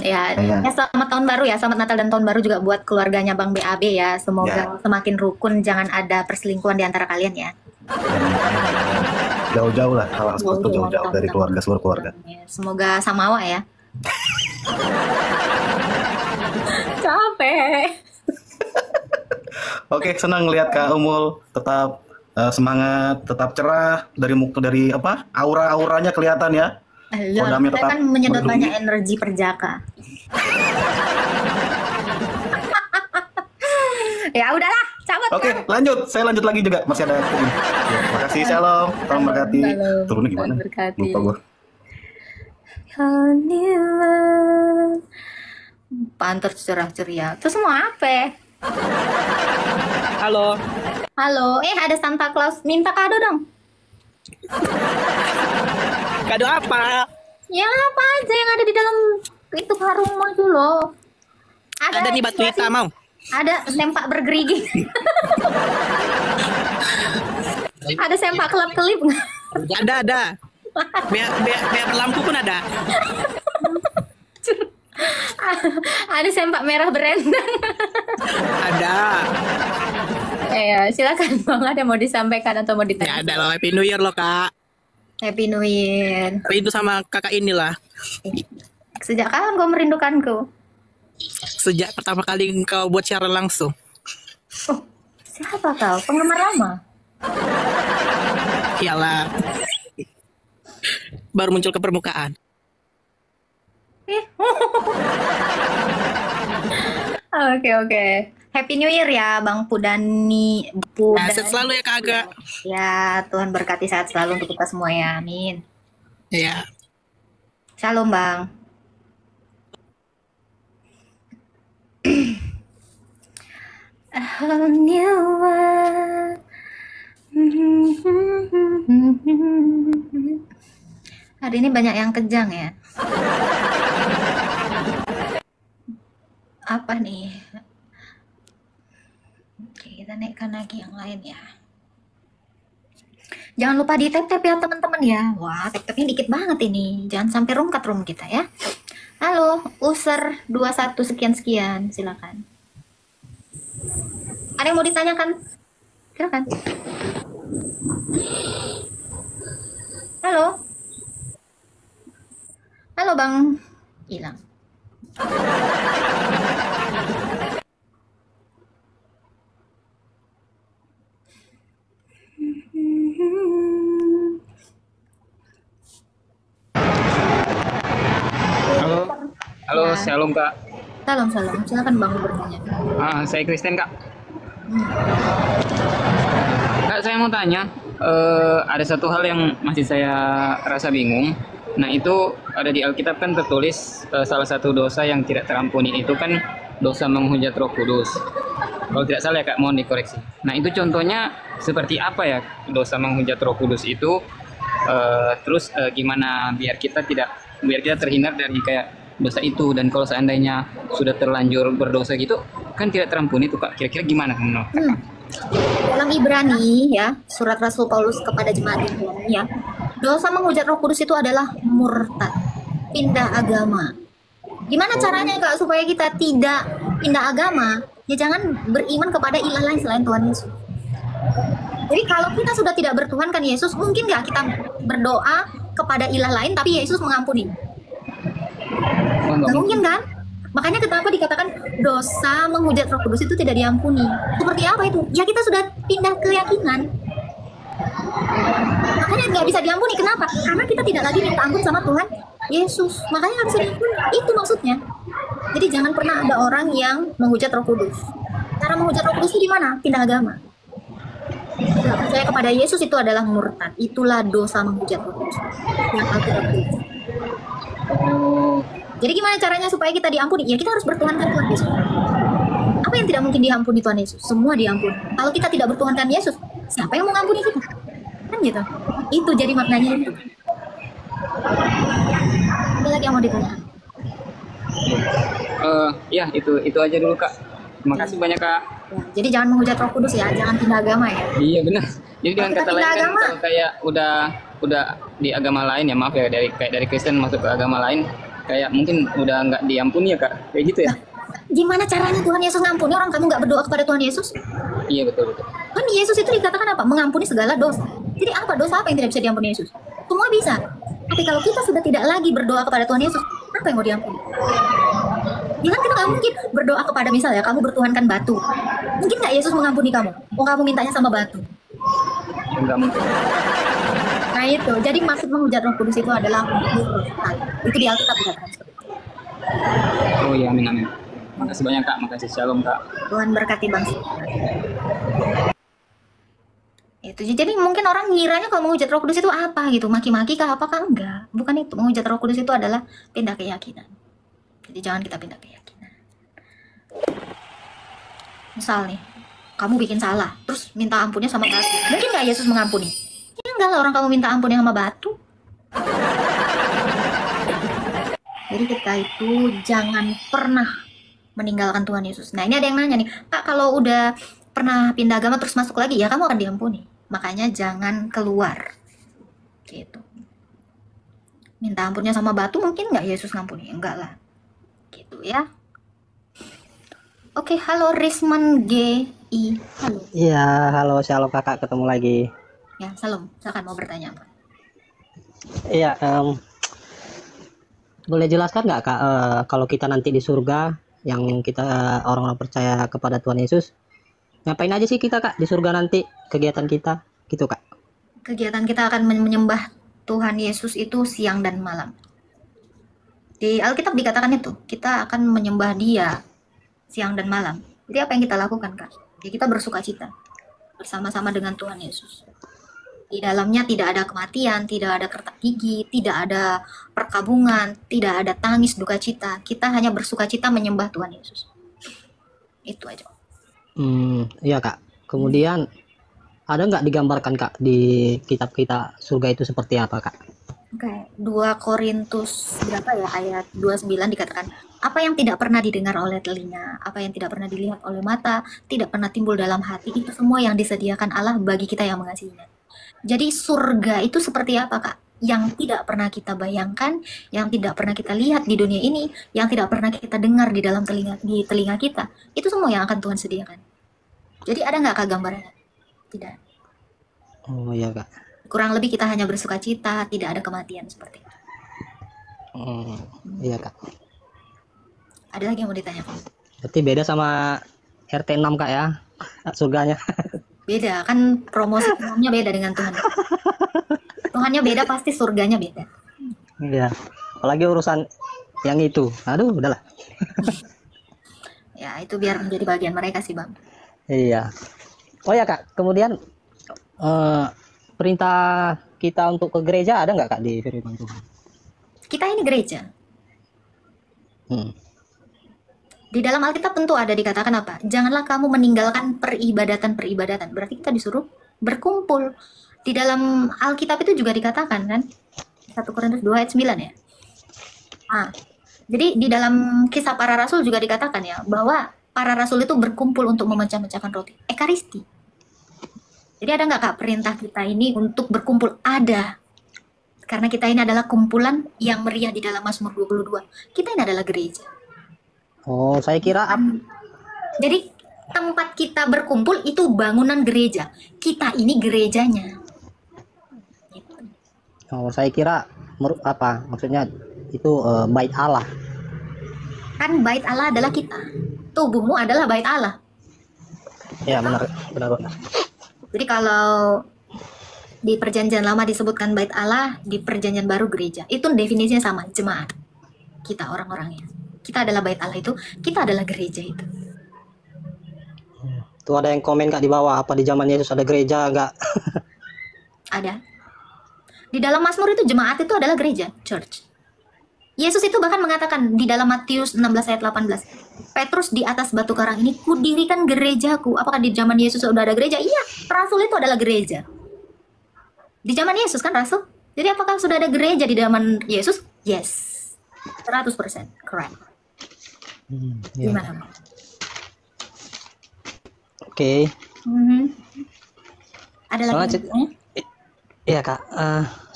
Ya, Iya. ya selamat tahun baru ya, selamat Natal dan tahun baru juga buat keluarganya Bang BAB ya. Semoga semakin rukun, jangan ada perselingkuhan di antara kalian ya. Jauh-jauh lah, hal seperti itu jauh-jauh dari keluarga, seluruh keluarga. Semoga samawa ya. Capek. Oke, senang lihat Kak Umul tetap semangat, tetap cerah, dari apa? Aura-auranya kelihatan ya. Iya, Kodamnya saya tetap kan menyedot berbunyi. banyak energi perjaka. Ya udahlah, cabut. Oke, lanjut. Saya lanjut lagi juga. Masih ada ini. Ya, makasih, shalom. Tolong berkati. Turunnya gimana? Lupa gue. Pantas cerah ceria. Terus mau apa? Halo. Halo, ada Santa Claus minta kado dong. Kado apa? Ya apa aja yang ada di dalam itu karungmu itu loh. Ada nih batu hitam mau. Ada sempak bergerigi. Ada sempak kelap-kelip nggak? Ada. Biar lampu pun ada. Ada sempak merah berendang. Ada. Ya, silakan Bang, ada mau disampaikan atau mau ditanya? Ya ada loh, Happy New Year loh kak. Happy New Year. Rindu sama kakak inilah. Sejak kapan kau merindukanku? Sejak pertama kali kau buat siaran langsung. Oh, siapa kau? Penggemar lama? Iyalah. Baru muncul ke permukaan. Oke. Happy New Year ya Bang Pudani. Sehat selalu ya Kak Aga. Ya, Tuhan berkati sehat selalu untuk kita semua ya. Amin. Iya. Shalom Bang. A whole new world. Hari ini banyak yang kejang ya. Apa nih? Oke, kita naikkan lagi yang lain ya. Jangan lupa di tap-tap ya teman-teman ya. Wah, tap-tapnya dikit banget ini. Jangan sampai rungkat room kita ya. Halo, user 21 sekian-sekian, silakan. Ada yang mau ditanyakan? Silakan. Halo. Halo Bang. Hilang. Halo, shalom Kak. Salam. Silakan Bang bertanya. Saya Kristen Kak. Kak, saya mau tanya, ada satu hal yang masih saya rasa bingung. Nah, itu ada di Alkitab kan tertulis salah satu dosa yang tidak terampuni itu kan dosa menghujat Roh Kudus. Kalau tidak salah ya Kak, mohon dikoreksi. Nah, itu contohnya seperti apa ya dosa menghujat Roh Kudus itu? Terus gimana biar kita terhindar dari kayak dosa itu, dan kalau seandainya sudah terlanjur berdosa gitu kan tidak terampuni itu Kak, kira-kira gimana menurut Kakak? Dalam Ibrani ya, surat Rasul Paulus kepada jemaat Ibrani ya, dosa menghujat Roh Kudus itu adalah murtad, pindah agama. Gimana caranya Kak supaya kita tidak pindah agama? Ya jangan beriman kepada ilah lain selain Tuhan Yesus. Jadi kalau kita sudah tidak bertuhankan Yesus, mungkin nggak kita berdoa kepada ilah lain tapi Yesus mengampuni? Nggak mungkin kan? Makanya kenapa dikatakan dosa menghujat Roh Kudus itu tidak diampuni? Seperti apa itu? Ya kita sudah pindah keyakinan. Makanya nggak bisa diampuni. Kenapa? Karena kita tidak lagi minta ampun sama Tuhan Yesus. Makanya nggak bisa diampuni. Itu maksudnya. Jadi jangan pernah ada orang yang menghujat Roh Kudus. Cara menghujat Roh Kudus itu di mana? Pindah agama. Tidak percaya kepada Yesus itu adalah murtad. Itulah dosa menghujat Roh Kudus. Yang Alkitab tulis. Jadi gimana caranya supaya kita diampuni? Ya kita harus bertuhankan Tuhan Yesus. Apa yang tidak mungkin diampuni Tuhan Yesus? Semua diampuni. Kalau kita tidak bertuhankan Yesus, siapa yang mau mengampuni kita? Kan gitu. Itu jadi maknanya itu. Ada lagi yang mau ditanya? Ya itu aja dulu Kak. Terima kasih banyak Kak. Ya, jadi jangan menghujat Roh Kudus ya, jangan pindah agama ya. Iya benar. Jadi dengan Kita kata pindah lain kan agama. kalau kayak udah di agama lain ya, maaf ya, dari Kristen masuk ke agama lain kayak mungkin udah nggak diampuni ya Kak. Kayak gitu ya. Gimana caranya Tuhan Yesus ngampuni orang kamu nggak berdoa kepada Tuhan Yesus? Iya betul. Kan Yesus itu dikatakan apa? Mengampuni segala dosa. Jadi apa dosa apa yang tidak bisa diampuni Yesus? Semua bisa. Tapi kalau kita sudah tidak lagi berdoa kepada Tuhan Yesus, apa yang mau diampuni? Ya kan kita nggak mungkin berdoa kepada misalnya kamu bertuhankan batu. Mungkin nggak Yesus mengampuni kamu? Oh kamu mintanya sama batu. Enggak mungkin. Nah itu. Jadi maksud menghujat Roh Kudus itu adalah itu di Alkitab dikatakan. Oh iya, amin amin. Makasih banyak Kak, makasih, shalom Kak. Tuhan berkati bangsa. Itu jadi mungkin orang ngiranya kalau menghujat Roh Kudus itu apa gitu, maki-maki kah apakah? Enggak, bukan itu. Menghujat Roh Kudus itu adalah pindah keyakinan. Jadi jangan kita pindah keyakinan. Misal nih, kamu bikin salah, terus minta ampunnya sama batu. Mungkin nggak Yesus mengampuni? Ya enggak lah, orang kamu minta ampunnya sama batu. Jadi kita itu jangan pernah meninggalkan Tuhan Yesus. Nah ini ada yang nanya nih, Kak kalau udah pernah pindah agama terus masuk lagi, ya kamu akan diampuni. Makanya jangan keluar. Gitu. Minta ampunnya sama batu mungkin nggak Yesus ngampuni? Enggak lah. Gitu ya. Oke, halo Risman GI. Halo. Iya, halo, shalom Kakak, ketemu lagi. Ya, salam. Silakan mau bertanya apa? Iya, boleh jelaskan nggak Kak, kalau kita nanti di surga, yang kita orang-orang percaya kepada Tuhan Yesus, ngapain aja sih kita Kak di surga nanti, kegiatan kita, gitu Kak? Kegiatan kita akan menyembah Tuhan Yesus itu siang dan malam. Di Alkitab dikatakan itu, kita akan menyembah Dia siang dan malam. Jadi apa yang kita lakukan Kak? Ya kita bersuka cita bersama-sama dengan Tuhan Yesus. Di dalamnya tidak ada kematian, tidak ada kertak gigi, tidak ada perkabungan, tidak ada tangis duka cita. Kita hanya bersuka cita menyembah Tuhan Yesus. Itu aja. Iya Kak. Kemudian ada nggak digambarkan Kak di kitab kita surga itu seperti apa Kak? Oke, 2 Korintus berapa ya, ayat 29 dikatakan, apa yang tidak pernah didengar oleh telinga, apa yang tidak pernah dilihat oleh mata, tidak pernah timbul dalam hati, itu semua yang disediakan Allah bagi kita yang mengasihinya. Jadi surga itu seperti apa Kak? Yang tidak pernah kita bayangkan, yang tidak pernah kita lihat di dunia ini, yang tidak pernah kita dengar di dalam telinga kita, itu semua yang akan Tuhan sediakan. Jadi ada nggak Kak gambarannya? Tidak. Oh iya Kak. Kurang lebih kita hanya bersuka cita, tidak ada kematian seperti itu. Iya Kak. Ada lagi yang mau ditanyakan? Berarti beda sama RT 6 Kak ya, surganya. Beda, kan promosi Tuhannya beda dengan Tuhan. Tuhannya beda, pasti surganya beda. Iya. Apalagi urusan yang itu. Aduh, udahlah. Ya, itu biar menjadi bagian mereka sih Bang. Iya. Oh ya Kak, kemudian perintah kita untuk ke gereja ada nggak Kak di firman Tuhan? Kita ini gereja. Di dalam Alkitab tentu ada dikatakan apa? Janganlah kamu meninggalkan peribadatan-peribadatan. Berarti kita disuruh berkumpul. Di dalam Alkitab itu juga dikatakan kan? 1 Korintus 2 ayat 9 ya. Jadi di dalam kisah para rasul juga dikatakan ya, bahwa para rasul itu berkumpul untuk memecah-mecahkan roti. Ekaristi. Jadi ada nggak Kak perintah kita ini untuk berkumpul? Ada. Karena kita ini adalah kumpulan yang meriah di dalam Mazmur 22. Kita ini adalah gereja. Oh, saya kira Jadi tempat kita berkumpul itu bangunan gereja. Kita ini gerejanya. Oh, saya kira apa? Maksudnya itu bait Allah. Kan bait Allah adalah kita. Tubuhmu adalah bait Allah. Ya, benar. Jadi kalau di perjanjian lama disebutkan bait Allah, di perjanjian baru gereja. Itu definisinya sama, jemaat. Kita orang-orangnya. Kita adalah bait Allah itu, kita adalah gereja itu. Tuh ada yang komen Kak di bawah, apa di zaman Yesus ada gereja enggak? Ada. Di dalam Mazmur itu jemaat itu adalah gereja, church. Yesus itu bahkan mengatakan di dalam Matius 16 ayat 18, Petrus di atas batu karang ini kudirikan gerejaku. Apakah di zaman Yesus sudah ada gereja? Iya, rasul itu adalah gereja. Di zaman Yesus kan rasul. Jadi apakah sudah ada gereja di zaman Yesus? Yes. 100% correct. Gimana? Oke. Ada Soalnya lagi? Iya kak,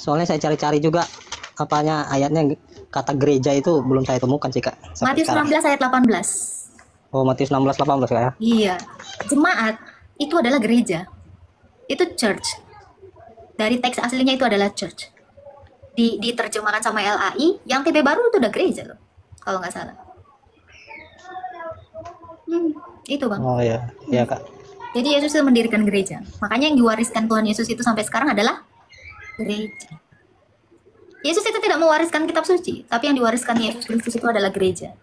soalnya saya cari-cari juga apanya ayatnya kata gereja itu belum saya temukan sih kak. sampai Matius sekarang. 16 ayat 18. Oh Matius 16:18 kak ya. Iya. Jemaat itu adalah gereja. Itu church. Dari teks aslinya itu adalah church. Diterjemahkan sama LAI, yang TB baru itu udah gereja loh. Kalau nggak salah. Itu bang. Oh iya, iya kak. Jadi Yesus itu mendirikan gereja. Makanya yang diwariskan Tuhan Yesus itu sampai sekarang adalah gereja. Yesus itu tidak mewariskan kitab suci, tapi yang diwariskan Yesus Kristus itu adalah gereja.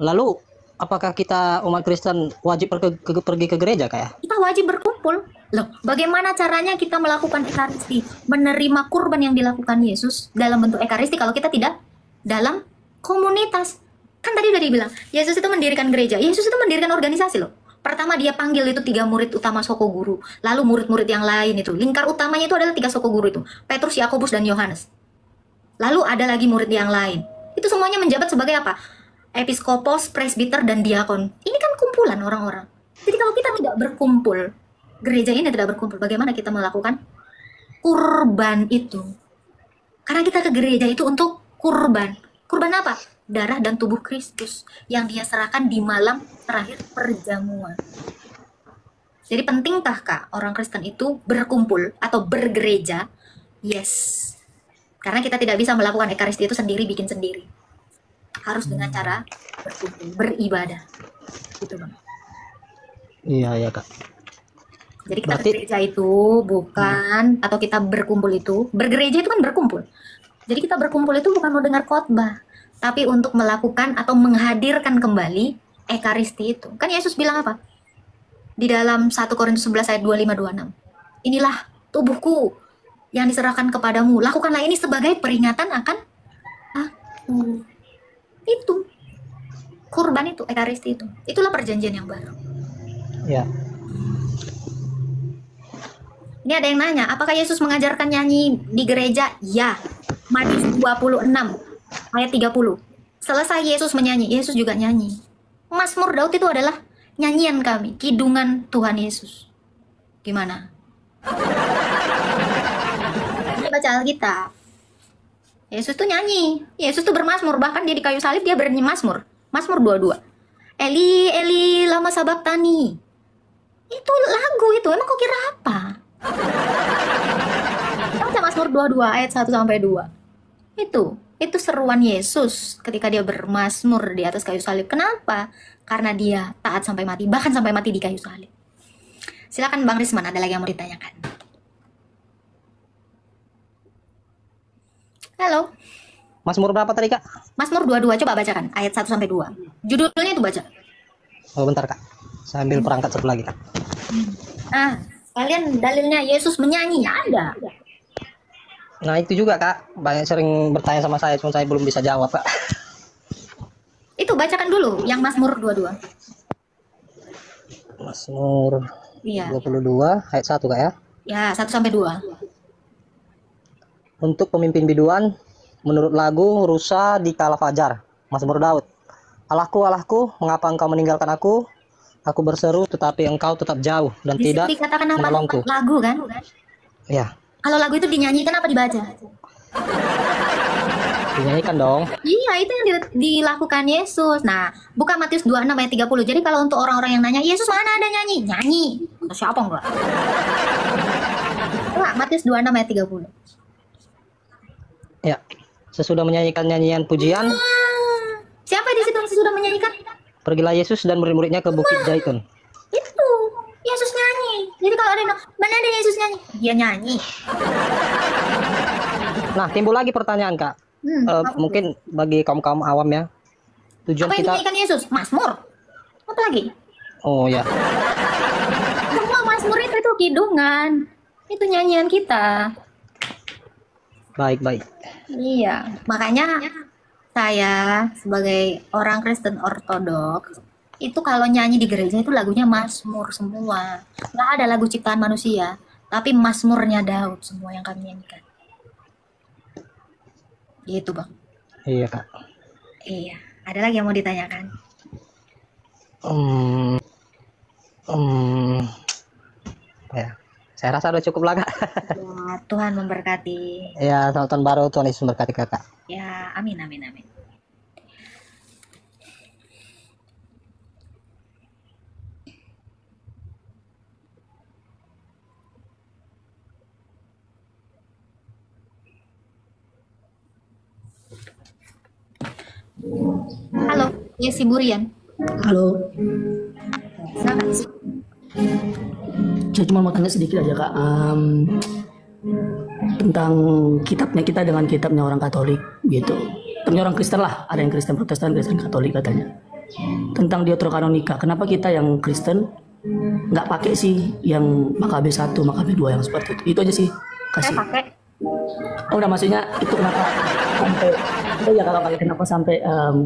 Lalu apakah kita umat Kristen wajib pergi ke gereja kak ya? Kita wajib berkumpul. Loh, bagaimana caranya kita melakukan ekaristi, menerima kurban yang dilakukan Yesus dalam bentuk ekaristi kalau kita tidak dalam komunitas? Kan tadi udah dibilang, Yesus itu mendirikan gereja. Yesus itu mendirikan organisasi loh. Pertama dia panggil itu 3 murid utama Soko Guru. Lalu murid-murid yang lain itu. Lingkar utamanya itu adalah 3 Soko Guru itu. Petrus, Yakobus, dan Yohanes. Lalu ada lagi murid yang lain. Itu semuanya menjabat sebagai apa? Episkopos, presbiter, dan diakon. Ini kan kumpulan orang-orang. Jadi kalau kita tidak berkumpul, gereja ini tidak berkumpul, bagaimana kita melakukan kurban itu? Karena kita ke gereja itu untuk kurban. Kurban apa? Darah dan tubuh Kristus yang dia serahkan di malam terakhir perjamuan. Jadi pentingkah kak orang Kristen itu berkumpul atau bergereja? Yes. Karena kita tidak bisa melakukan ekaristi itu sendiri, bikin sendiri. Harus dengan cara berkumpul, beribadah. Gitu bang. Iya kak. Jadi kita ke gereja itu bukan, atau kita berkumpul itu, bergereja itu kan berkumpul. Jadi kita berkumpul itu bukan mau dengar khotbah, tapi untuk melakukan atau menghadirkan kembali ekaristi itu. Kan Yesus bilang apa? Di dalam 1 Korintus 11 ayat 25-26. Inilah tubuhku yang diserahkan kepadamu. Lakukanlah ini sebagai peringatan akan aku. Itu. Kurban itu, ekaristi itu. Itulah perjanjian yang baru. Ya. Ini ada yang nanya, apakah Yesus mengajarkan nyanyi di gereja? Ya. Matius 26 ayat 30. Selesai Yesus menyanyi, Yesus juga nyanyi. Mazmur Daud itu adalah nyanyian kami, kidungan Tuhan Yesus. Gimana? Ini baca Alkitab. Yesus tuh nyanyi, Yesus tuh bermazmur, bahkan dia di kayu salib dia bernyanyi mazmur. Mazmur 22. Eli, Eli, lama sabachthani. Itu lagu itu, emang kau kira apa? Baca Mazmur 22 ayat 1 sampai 2. Itu seruan Yesus ketika dia bermazmur di atas kayu salib. Kenapa? Karena dia taat sampai mati, bahkan sampai mati di kayu salib. Silakan Bang Risman, ada lagi yang mau ditanyakan? Halo. Mazmur berapa tadi kak? Mazmur 22, coba bacakan ayat 1 sampai 2. Judulnya itu baca. Oh bentar kak, saya ambil perangkat satu lagi kak. Kalian dalilnya Yesus menyanyi ada. Nah itu juga kak, banyak sering bertanya sama saya, cuma saya belum bisa jawab kak. Itu bacakan dulu yang Mazmur 22. Mazmur Iya. 22 ayat 1 kak ya. Ya, 1 sampai 2. Untuk pemimpin biduan, menurut lagu Rusa di Kala Fajar, Mazmur Daud. Allahku, Allahku, mengapa engkau meninggalkan aku? Aku berseru, tetapi engkau tetap jauh dan tidak Dikatakan apa? menolongku. Lagu kan? Ya, Kalau lagu itu dinyanyikan apa dibaca? dinyanyikan dong. Iya, itu yang dilakukan Yesus. Nah, bukan Matius 26 ayat 30. Jadi kalau untuk orang-orang yang nanya, Yesus mana ada nyanyi? Nyanyi. Atau siapa enggak? Wah, Matius 26 ayat 30. Ya, sesudah menyanyikan nyanyian pujian, Siapa di situ yang sudah menyanyikan? pergilah Yesus dan murid-muridnya ke Bukit Zaitun. Itu, Yesus nyanyi. Jadi kalau ada yang bilang, mana ada Yesus nyanyi? Dia nyanyi. Nah, timbul lagi pertanyaan kak. Mungkin bagi kaum awam ya, tujuan Apa yang kita. dinyanyikan Yesus? Mazmur. Apa lagi? Oh ya, Semua Mazmur itu kidungan. Itu nyanyian kita. baik. Iya, makanya saya sebagai orang Kristen Ortodoks itu kalau nyanyi di gereja itu lagunya Mazmur semua. Nggak ada lagu ciptaan manusia, tapi Mazmurnya Daud semua yang kami nyanyikan. Gitu bang. Iya kak. Iya, ada lagi yang mau ditanyakan? Hmm, ya, saya rasa udah cukup lah kak. Ya, Tuhan memberkati. Ya, selamat tahun baru, Tuhan Yesus memberkati kakak. Ya, amin, amin, amin. Halo, Yesi Burian. Halo, Silakan. saya cuma mau tanya sedikit aja kak, tentang kitabnya kita dengan kitabnya orang Katolik gitu. Kitabnya orang Kristen lah, ada yang Kristen Protestan, Kristen Katolik katanya. Tentang Deuterokanonika, kenapa kita yang Kristen nggak pakai sih yang Makabe 1, Makabe 2 yang seperti itu? Itu aja sih. Kasih. Saya pakai. Oh, udah maksudnya itu kenapa sampai itu ya kalau pakai kenapa sampai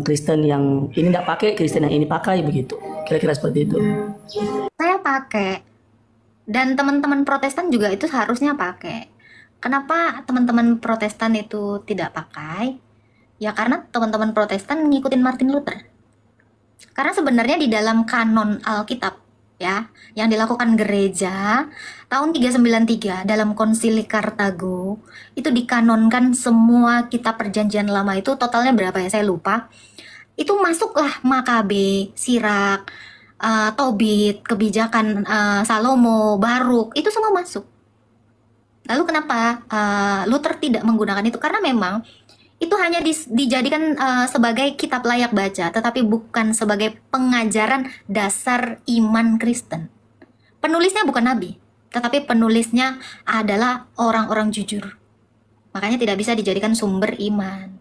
Kristen yang ini nggak pakai, Kristen yang ini pakai begitu. Kira-kira seperti itu. Saya pakai. Dan teman-teman Protestan juga itu seharusnya pakai. Kenapa teman-teman Protestan itu tidak pakai? Ya karena teman-teman Protestan ngikutin Martin Luther. Karena sebenarnya di dalam kanon Alkitab ya, yang dilakukan gereja tahun 393 dalam Konsili Kartago, itu dikanonkan semua kitab perjanjian lama itu totalnya berapa ya, saya lupa. Itu masuklah Makabe, Sirak, Tobit, Kebijakan Salomo, Baruk, itu semua masuk. Lalu kenapa Luther tidak menggunakan itu? Karena memang itu hanya dijadikan sebagai kitab layak baca, tetapi bukan sebagai pengajaran dasar iman Kristen. Penulisnya bukan nabi, tetapi penulisnya adalah orang-orang jujur. Makanya tidak bisa dijadikan sumber iman.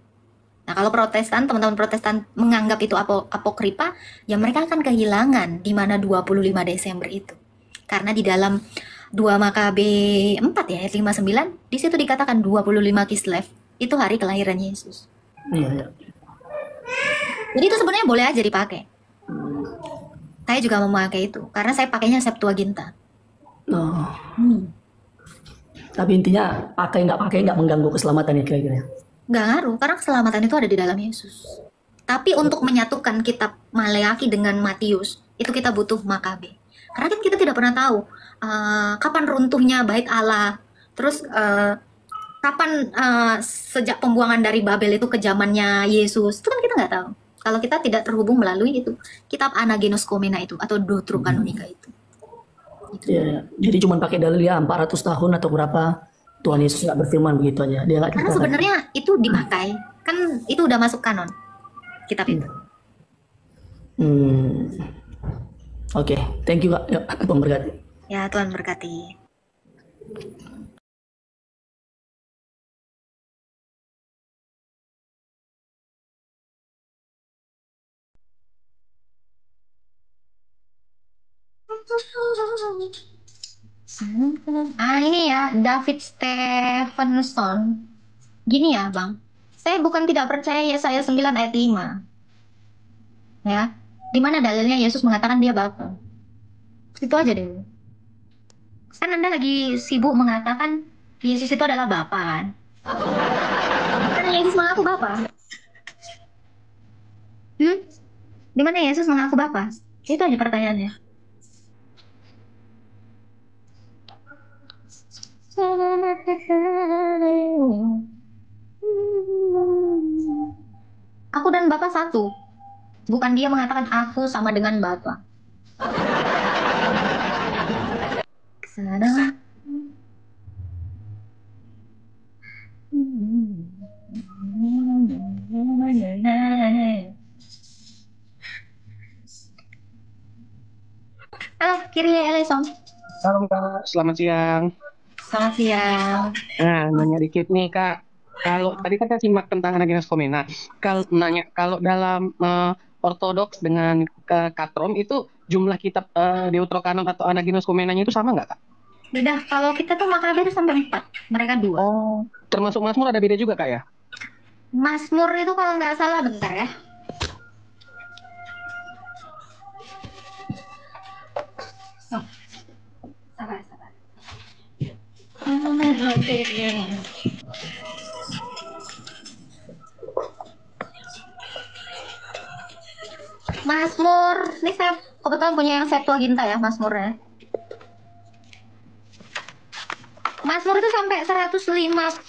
Nah, kalau Protestan, teman-teman Protestan menganggap itu apokripa, ya mereka akan kehilangan di mana 25 Desember itu. Karena di dalam 2 Makabe 4 ya, ayat 59, di situ dikatakan 25 Kislev, itu hari kelahiran Yesus. Iya, iya. Jadi itu sebenarnya boleh aja dipakai. Saya juga memakai itu, karena saya pakainya Septuaginta. Oh. Tapi intinya pakai nggak mengganggu keselamatan ya kira-kira. Nggak ngaruh, karena keselamatan itu ada di dalam Yesus. Tapi untuk menyatukan kitab Maleaki dengan Matius, itu kita butuh Makabe. Karena kan kita tidak pernah tahu kapan runtuhnya bait Allah, terus kapan sejak pembuangan dari Babel itu ke zamannya Yesus, itu kan kita nggak tahu. Kalau kita tidak terhubung melalui itu kitab Anagenos Komena itu atau Deuterokanonika itu. Ya, jadi cuma pakai dalil ya 400 tahun atau berapa Tuhan Yesus nggak berfirman begitu aja. Dia nggak Karena ceritakan. sebenarnya itu dipakai, kan itu udah masuk kanon kitab itu. Oke, thank you kak. Ya, Tuhan berkati. Ya, Tuhan berkati. Ini ya, David Stephenson. Gini ya, Bang. Saya bukan tidak percaya Yesaya 9 ayat 5. Ya. Di mana dalilnya Yesus mengatakan dia Bapa? Itu aja deh. Kan Anda lagi sibuk mengatakan Yesus itu adalah Bapa kan? Kan Yesus mengaku Bapa. Di mana Yesus mengaku Bapa? Itu aja pertanyaannya. Aku dan Bapa satu. Bukan dia mengatakan aku sama dengan Bapa. Kesana. Halo, Kyrie eleison. Salam Kak, selamat siang. Selamat siang. Nah, nanya dikit nih Kak. Kalau tadi kan saya simak tentang Anagenos Komena. Kalau dalam Ortodoks dengan Katrom itu jumlah kitab Deuterokanon atau Anagenos Komenanya itu sama nggak Kak? Beda. Kalau kita tuh Makabe itu sampai 4. Mereka 2. Oh, termasuk Mazmur ada beda juga Kak ya? Mazmur itu kalau nggak salah, bentar ya. Sabar. Mazmur, ini saya kebetulan punya yang Septuaginta ya, Mazmurnya. Mazmur itu sampai 155.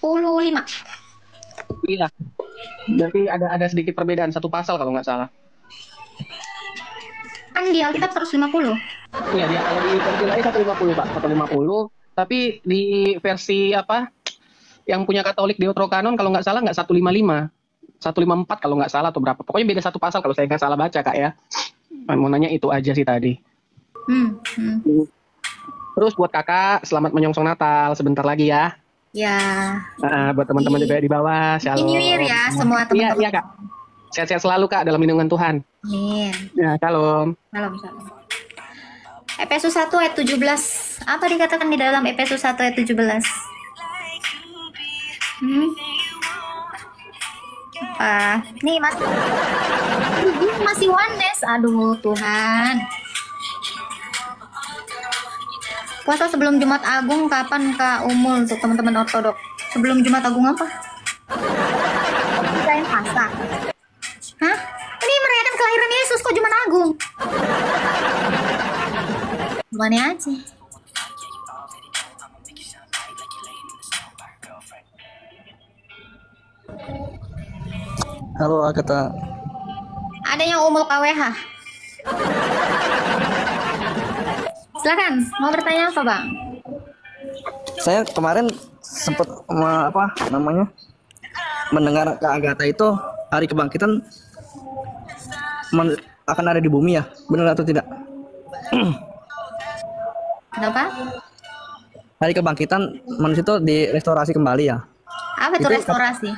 Iya. Berarti ada sedikit perbedaan satu pasal kalau nggak salah. Kan di Alkitab 150. Iya, dia kalau di versi lain 150, Pak. 150. Tapi di versi apa? Yang punya Katolik Deuterocanon kalau nggak salah nggak 155. 154 kalau nggak salah atau berapa. Pokoknya beda satu pasal kalau saya nggak salah baca, Kak ya. Mau nanya itu aja sih tadi. Terus buat Kakak, selamat menyongsong Natal sebentar lagi ya. Ya. Buat teman-teman juga di bawah, Happy shalom. New Year ya semua teman-teman. Iya, Kak. Sehat-sehat selalu, Kak, dalam lindungan Tuhan. Amin. Ya, shalom. Salam. Efesus 1 ayat 17. Apa dikatakan di dalam Efesus 1 ayat 17? Nih masih oneness. Aduh Tuhan. Puasa sebelum Jumat Agung kapan Kak Umul untuk teman-teman ortodok? Sebelum Jumat Agung apa? Kirain Paskah. Hah? Ini merayakan kelahiran Yesus kok Jumat Agung? Gimana aja? Halo Agatha. Ada yang Umul KWH. Silakan, mau bertanya apa Bang? Saya kemarin sempat mendengar Kak Agatha itu hari kebangkitan akan ada di bumi ya, benar atau tidak? Kenapa? Hari kebangkitan manusia itu direstorasi kembali ya. Apa itu restorasi?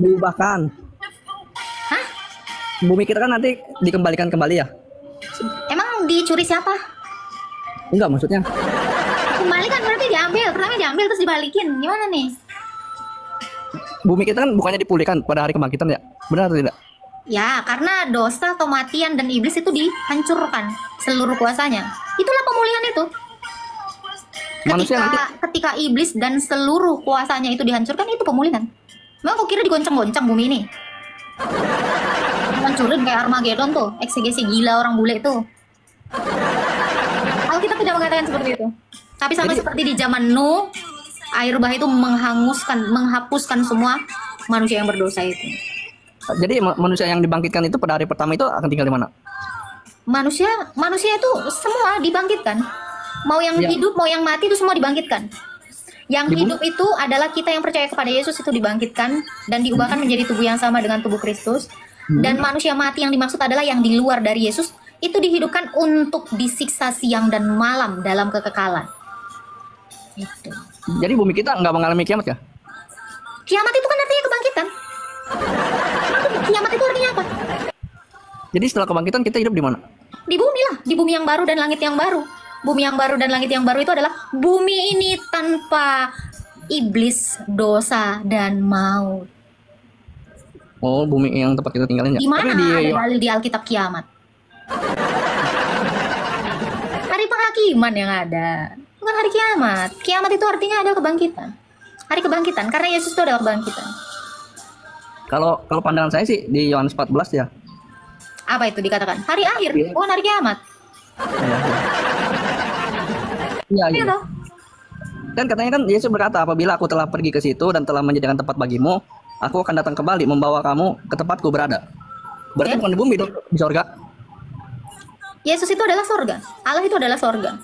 Diubahkan. Hah? Bumi kita kan nanti dikembalikan kembali ya? Emang dicuri siapa? Enggak, maksudnya. Kembalikan berarti diambil, pertama diambil terus dibalikin. Gimana nih? Bumi kita kan bukannya dipulihkan pada hari kebangkitan ya? Benar atau tidak? Ya, karena dosa, kematian, dan iblis itu dihancurkan seluruh kuasanya. Itulah pemulihan itu. Ketika iblis dan seluruh kuasanya itu dihancurkan, itu pemulihan. Memang kok kira digoncang-goncang bumi ini? Hancurin kayak Armageddon tuh, eksegesi gila orang bule itu. Alkitab tidak mengatakan seperti itu. Tapi sama seperti di zaman Nuh, air bah itu menghapuskan semua manusia yang berdosa itu. Jadi manusia yang dibangkitkan itu pada hari pertama itu akan tinggal di mana? Manusia itu semua dibangkitkan. Mau yang hidup, mau yang mati itu semua dibangkitkan. Yang hidup itu adalah kita yang percaya kepada Yesus itu dibangkitkan dan diubahkan menjadi tubuh yang sama dengan tubuh Kristus. Dan manusia mati yang dimaksud adalah yang di luar dari Yesus itu dihidupkan untuk disiksa siang dan malam dalam kekekalan. Itu. Jadi bumi kita nggak mengalami kiamat ya? Kiamat itu kan artinya kebangkitan. Kiamat itu artinya apa? Jadi setelah kebangkitan kita hidup di mana? Di bumi lah, di bumi yang baru dan langit yang baru. Bumi yang baru dan langit yang baru itu adalah bumi ini tanpa iblis, dosa, dan maut. Oh, bumi yang tempat kita tinggalin ya? Di mana ada dalil di Alkitab kiamat? Hari penghakiman yang ada, bukan hari kiamat. Kiamat itu artinya ada kebangkitan. Hari kebangkitan, karena Yesus itu adalah kebangkitan. Kalau pandangan saya sih di Yohanes 14 ya. Apa itu dikatakan? Hari akhir, bukan hari kiamat. Iya. Kan katanya kan Yesus berkata, apabila aku telah pergi ke situ dan telah menjadikan tempat bagimu, aku akan datang kembali membawa kamu ke tempatku berada. Berarti bukan di bumi dong, di sorga. Yesus itu adalah sorga. Allah itu adalah sorga.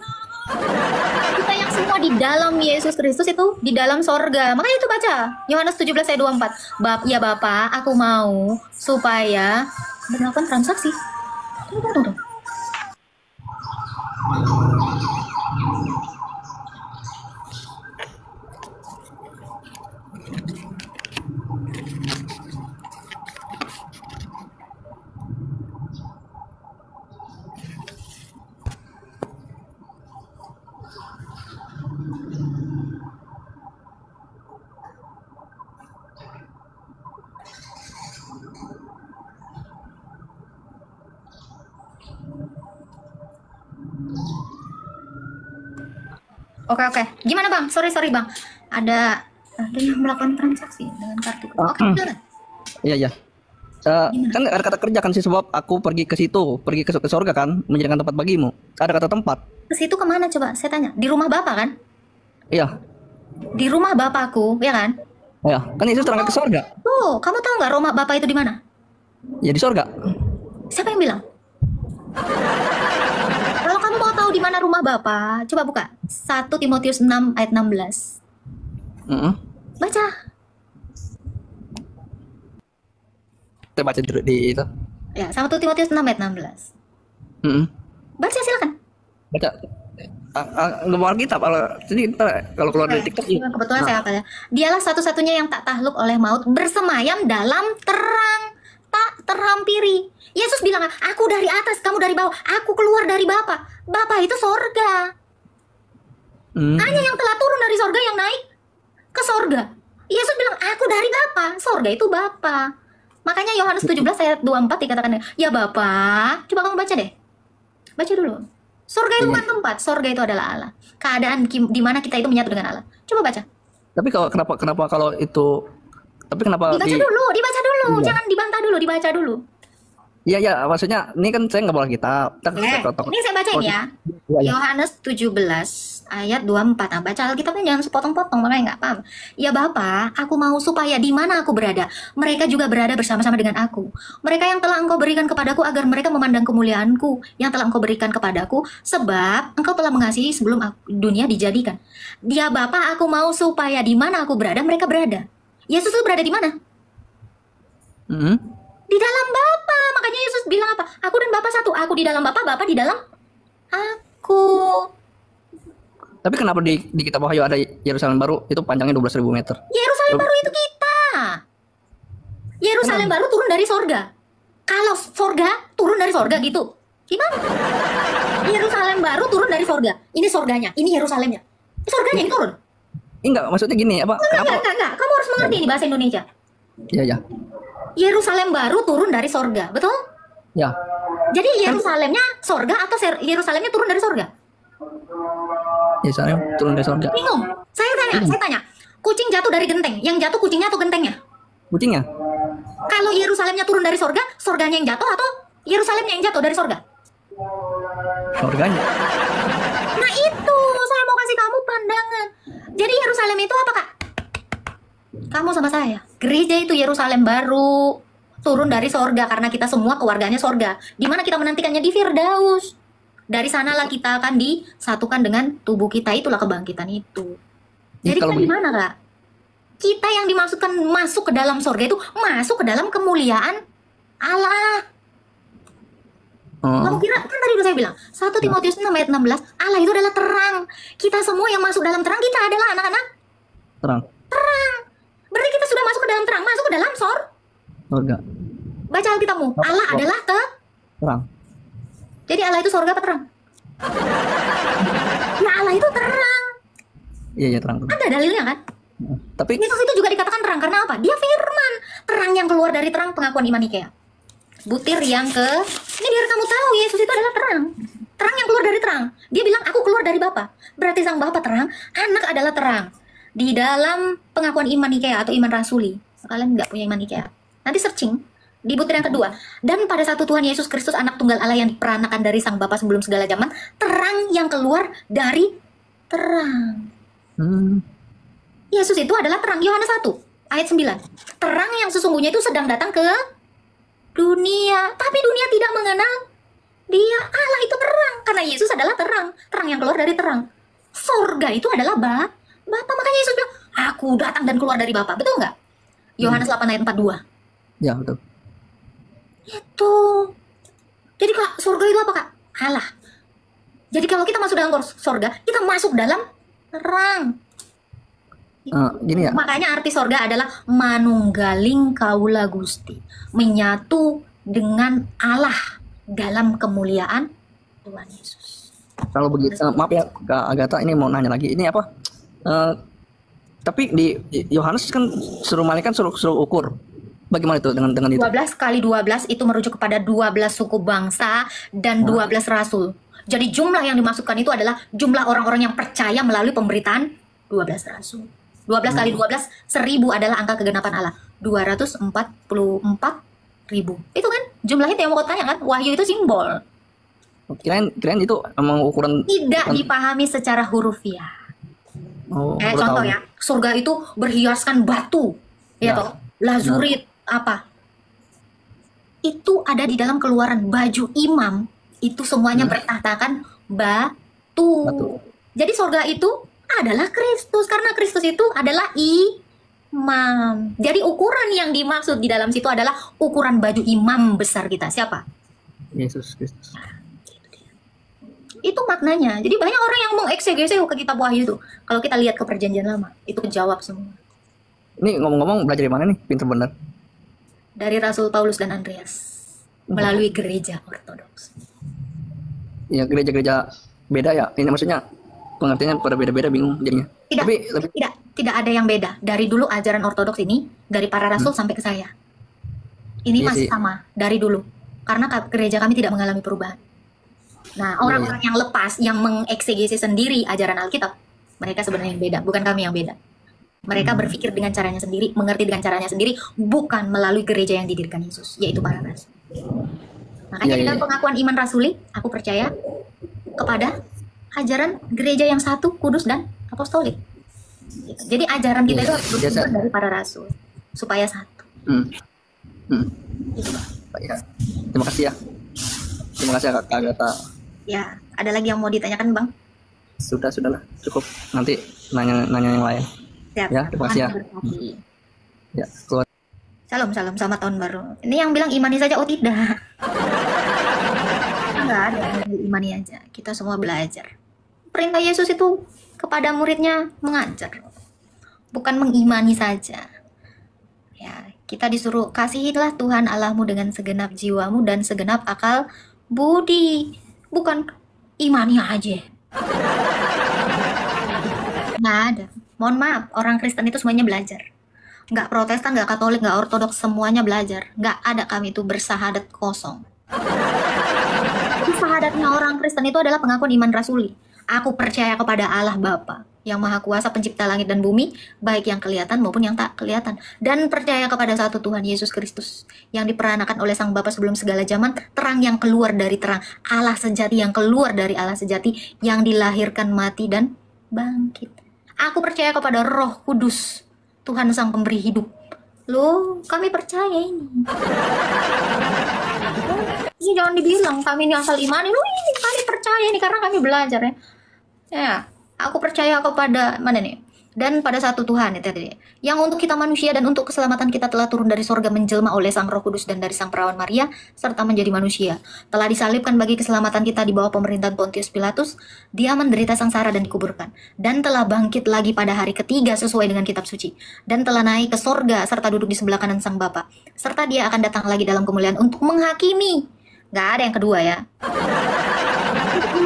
Kita yang semua di dalam Yesus Kristus itu di dalam sorga. Makanya itu baca Yohanes 17 ayat 24. Ya Bapa, aku mau supaya melakukan transaksi. Tunggu. Oke. Gimana Bang? Sorry Bang. Ada yang melakukan transaksi dengan kartu. Oke, jalan. Iya. Kan ada kata kerja kan sih, sebab aku pergi ke situ, pergi ke surga kan, menjadikan tempat bagimu. Ada kata tempat. Ke situ kemana coba? Saya tanya. Di rumah Bapak kan? Iya. Di rumah Bapakku, ya kan? Ya, kan Yesus terangkat ke surga. Tuh, kamu tahu nggak rumah Bapak itu di mana? Ya di surga. Siapa yang bilang? Kalau kamu mau tahu di mana rumah Bapak, coba buka 1 Timotius 6 ayat 16. Baca. Kita baca dulu di itu. Ya, 1 Timotius 6 ayat 16. Baca silakan. Baca. Nggak mau Alkitab, jadi kalau keluar dari TikTok. Kebetulan saya apa ya? Dialah satu-satunya yang tak takluk oleh maut, bersemayam dalam terang, tak terhampiri. Yesus bilang, aku dari atas, kamu dari bawah, aku keluar dari Bapa. Bapa itu sorga. Hanya yang telah turun dari sorga yang naik ke sorga. Yesus bilang, aku dari Bapa, sorga itu Bapa. Makanya Yohanes 17 ayat 24 dikatakan, ya Bapa, coba kamu baca deh. Baca dulu. Sorga itu bukan tempat, sorga itu adalah Allah. Keadaan di mana kita itu menyatu dengan Allah. Coba baca. Tapi kenapa kalau itu? Tapi kenapa? Dibaca dulu, Iya. jangan dibantah dulu, dibaca dulu. Iya, maksudnya ini kan saya nggak bawa Alkitab. Ini saya bacain ya. Yohanes 17 ayat 24. Nah, baca Alkitabnya jangan sepotong-potong, makanya nggak paham. Ya Bapa, aku mau supaya di mana aku berada, mereka juga berada bersama-sama dengan aku. Mereka yang telah Engkau berikan kepadaku agar mereka memandang kemuliaanku yang telah Engkau berikan kepadaku, sebab Engkau telah mengasihi sebelum dunia dijadikan. Ya Bapa, aku mau supaya di mana aku berada, mereka berada. Yesus itu berada di mana? Di dalam Bapa. Makanya Yesus bilang apa? Aku dan Bapa satu. Aku di dalam Bapa, Bapa di dalam aku. Tapi kenapa di kitab Wahyu ada Yerusalem baru itu panjangnya 12.000 meter? Yerusalem baru itu kita. Yerusalem baru turun dari sorga. Kalau sorga turun dari sorga gitu, gimana? Yerusalem baru turun dari sorga. Ini sorganya, ini Yerusalemnya. Sorganya ini turun. Enggak, maksudnya gini, apa? Enggak. Kamu harus mengerti ini bahasa Indonesia. Iya. Yerusalem baru turun dari sorga, betul? Ya. Jadi Yerusalemnya sorga atau Yerusalemnya turun dari sorga? Yerusalem turun dari sorga. Bingung. Saya tanya. Kucing jatuh dari genteng, yang jatuh kucingnya atau gentengnya? Kucingnya. Kalau Yerusalemnya turun dari sorga, sorganya yang jatuh atau Yerusalemnya yang jatuh dari sorga? Sorganya. Nah itu, saya mau kasih kamu pandangan. Jadi Yerusalem itu apa, Kak? Kamu sama saya. Gereja itu Yerusalem baru turun dari sorga karena kita semua keluarganya sorga. Di mana kita menantikannya di Firdaus. Dari sanalah kita akan disatukan dengan tubuh kita, itulah kebangkitan itu. Jadi kita di mana, Kak? Kita yang dimaksudkan masuk ke dalam sorga itu masuk ke dalam kemuliaan Allah. Kamu kira, kan tadi udah saya bilang 1 Timotius 6 ayat 16, Allah itu adalah terang. Kita semua yang masuk dalam terang, kita adalah anak-anak Terang. Berarti kita sudah masuk ke dalam terang, masuk ke dalam Sorga. Baca Alkitabmu, Allah adalah Terang. Jadi Allah itu sorga apa terang? Ya Allah itu terang. Iya, terang. Ada dalilnya kan? Tapi Yesus itu juga dikatakan terang karena apa? Dia firman, terang yang keluar dari terang, pengakuan iman Nikea. Butir yang ini biar kamu tahu Yesus itu adalah terang. Terang yang keluar dari terang. Dia bilang aku keluar dari Bapa. Berarti sang Bapa terang, anak adalah terang. Di dalam pengakuan iman Nikea atau iman rasuli. Kalian nggak punya iman Nikea, nanti searching di butir yang kedua. Dan pada satu Tuhan Yesus Kristus anak tunggal Allah yang diperanakan dari sang Bapa sebelum segala zaman, terang yang keluar dari terang. Yesus itu adalah terang. Yohanes 1 ayat 9. Terang yang sesungguhnya itu sedang datang ke dunia, tapi dunia tidak mengenal Dia. Allah itu terang karena Yesus adalah terang. Terang yang keluar dari terang. Sorga itu adalah Bapa. Makanya Yesus bilang, aku datang dan keluar dari Bapa. Betul nggak? Yohanes 8 ayat 42. Ya, betul. Itu. Jadi Kak, surga itu apa, Kak? Allah. Jadi kalau kita masuk dalam surga, kita masuk dalam terang. Gini ya. Makanya arti surga adalah manunggaling kaula Gusti, menyatu dengan Allah dalam kemuliaan Tuhan Yesus. Kalau begitu, maaf ya Kak Agatha, ini mau nanya lagi. Ini apa? Tapi di Yohanes kan suruh malaikat suruh ukur. Bagaimana itu dengan itu? 12 kali 12 itu merujuk kepada 12 suku bangsa dan 12 rasul. Jadi jumlah yang dimasukkan itu adalah jumlah orang-orang yang percaya melalui pemberitaan 12 rasul. 12 kali 12, 1000 adalah angka kegenapan Allah. 244 ribu. Itu kan jumlah itu yang mau kau tanya kan? Wahyu itu simbol. Kirain itu emang ukuran. Tidak dipahami secara hurufiah. Contoh ya, surga itu berhiaskan batu, ya toh, lazurit, apa? Itu ada di dalam Keluaran. Baju imam itu semuanya bertahtakan batu. Jadi surga itu adalah Kristus, karena Kristus itu adalah imam. Jadi ukuran yang dimaksud di dalam situ adalah ukuran baju imam besar kita. Siapa? Yesus Kristus. Itu maknanya. Jadi banyak orang yang mengeksegese ke kitab Wahyu itu. Kalau kita lihat ke Perjanjian Lama, itu kejawab semua. Ini ngomong-ngomong belajar di mana nih? Pinter bener. Dari Rasul Paulus dan Andreas melalui gereja ortodoks. Ya, gereja-gereja beda ya. Ini maksudnya pengertiannya pada beda-beda, bingung jadinya. Tidak ada yang beda. Dari dulu ajaran ortodoks ini dari para rasul sampai ke saya. Ini masih sama dari dulu. Karena gereja kami tidak mengalami perubahan. Nah, orang-orang yang lepas, yang mengeksegesi sendiri ajaran Alkitab, mereka sebenarnya yang beda, bukan kami yang beda. Mereka berpikir dengan caranya sendiri, mengerti dengan caranya sendiri, bukan melalui gereja yang didirikan Yesus, yaitu para rasul. Makanya dalam pengakuan iman rasuli, aku percaya kepada ajaran gereja yang satu, kudus dan apostolik. Jadi ajaran kita itu harus bersumber dari para rasul, supaya satu. Gitu, ya. Terima kasih ya. Terima kasih Kak Agatha. Ya, ada lagi yang mau ditanyakan, Bang? Sudahlah, cukup. Nanti nanya yang lain. Siap. Ya, terima kasih ya. Ya, keluar. Salam, selamat tahun baru. Ini yang bilang imani saja, oh tidak. Enggak ada, imani aja. Kita semua belajar. Perintah Yesus itu kepada muridnya mengajar, bukan mengimani saja. Ya, kita disuruh kasihilah Tuhan Allahmu dengan segenap jiwamu dan segenap akal budi, bukan imani aja. Nggak ada. Mohon maaf, orang Kristen itu semuanya belajar. Nggak Protestan, nggak Katolik, nggak Ortodoks, semuanya belajar. Nggak ada kami itu bersahadat kosong. Jadi sahadatnya orang Kristen itu adalah pengakuan iman rasuli. Aku percaya kepada Allah Bapa yang Maha Kuasa, pencipta langit dan bumi, baik yang kelihatan maupun yang tak kelihatan. Dan percaya kepada satu Tuhan Yesus Kristus yang diperanakan oleh Sang Bapa sebelum segala zaman, terang yang keluar dari terang, Allah sejati yang keluar dari Allah sejati, yang dilahirkan mati dan bangkit. Aku percaya kepada Roh Kudus, Tuhan Sang Pemberi hidup. Loh, kami percaya ini. Ini jangan dibilang kami ini asal iman. Loh, ini kami percaya ini karena kami belajar ya. Ya, aku percaya kepada mana nih? Dan pada satu Tuhan itu tadi, yang untuk kita manusia dan untuk keselamatan kita telah turun dari sorga menjelma oleh Sang Roh Kudus dan dari Sang Perawan Maria serta menjadi manusia. Telah disalibkan bagi keselamatan kita di bawah pemerintahan Pontius Pilatus. Dia menderita sengsara dan dikuburkan, dan telah bangkit lagi pada hari ketiga sesuai dengan kitab suci, dan telah naik ke sorga serta duduk di sebelah kanan Sang Bapa. Serta dia akan datang lagi dalam kemuliaan untuk menghakimi. Gak ada yang kedua ya.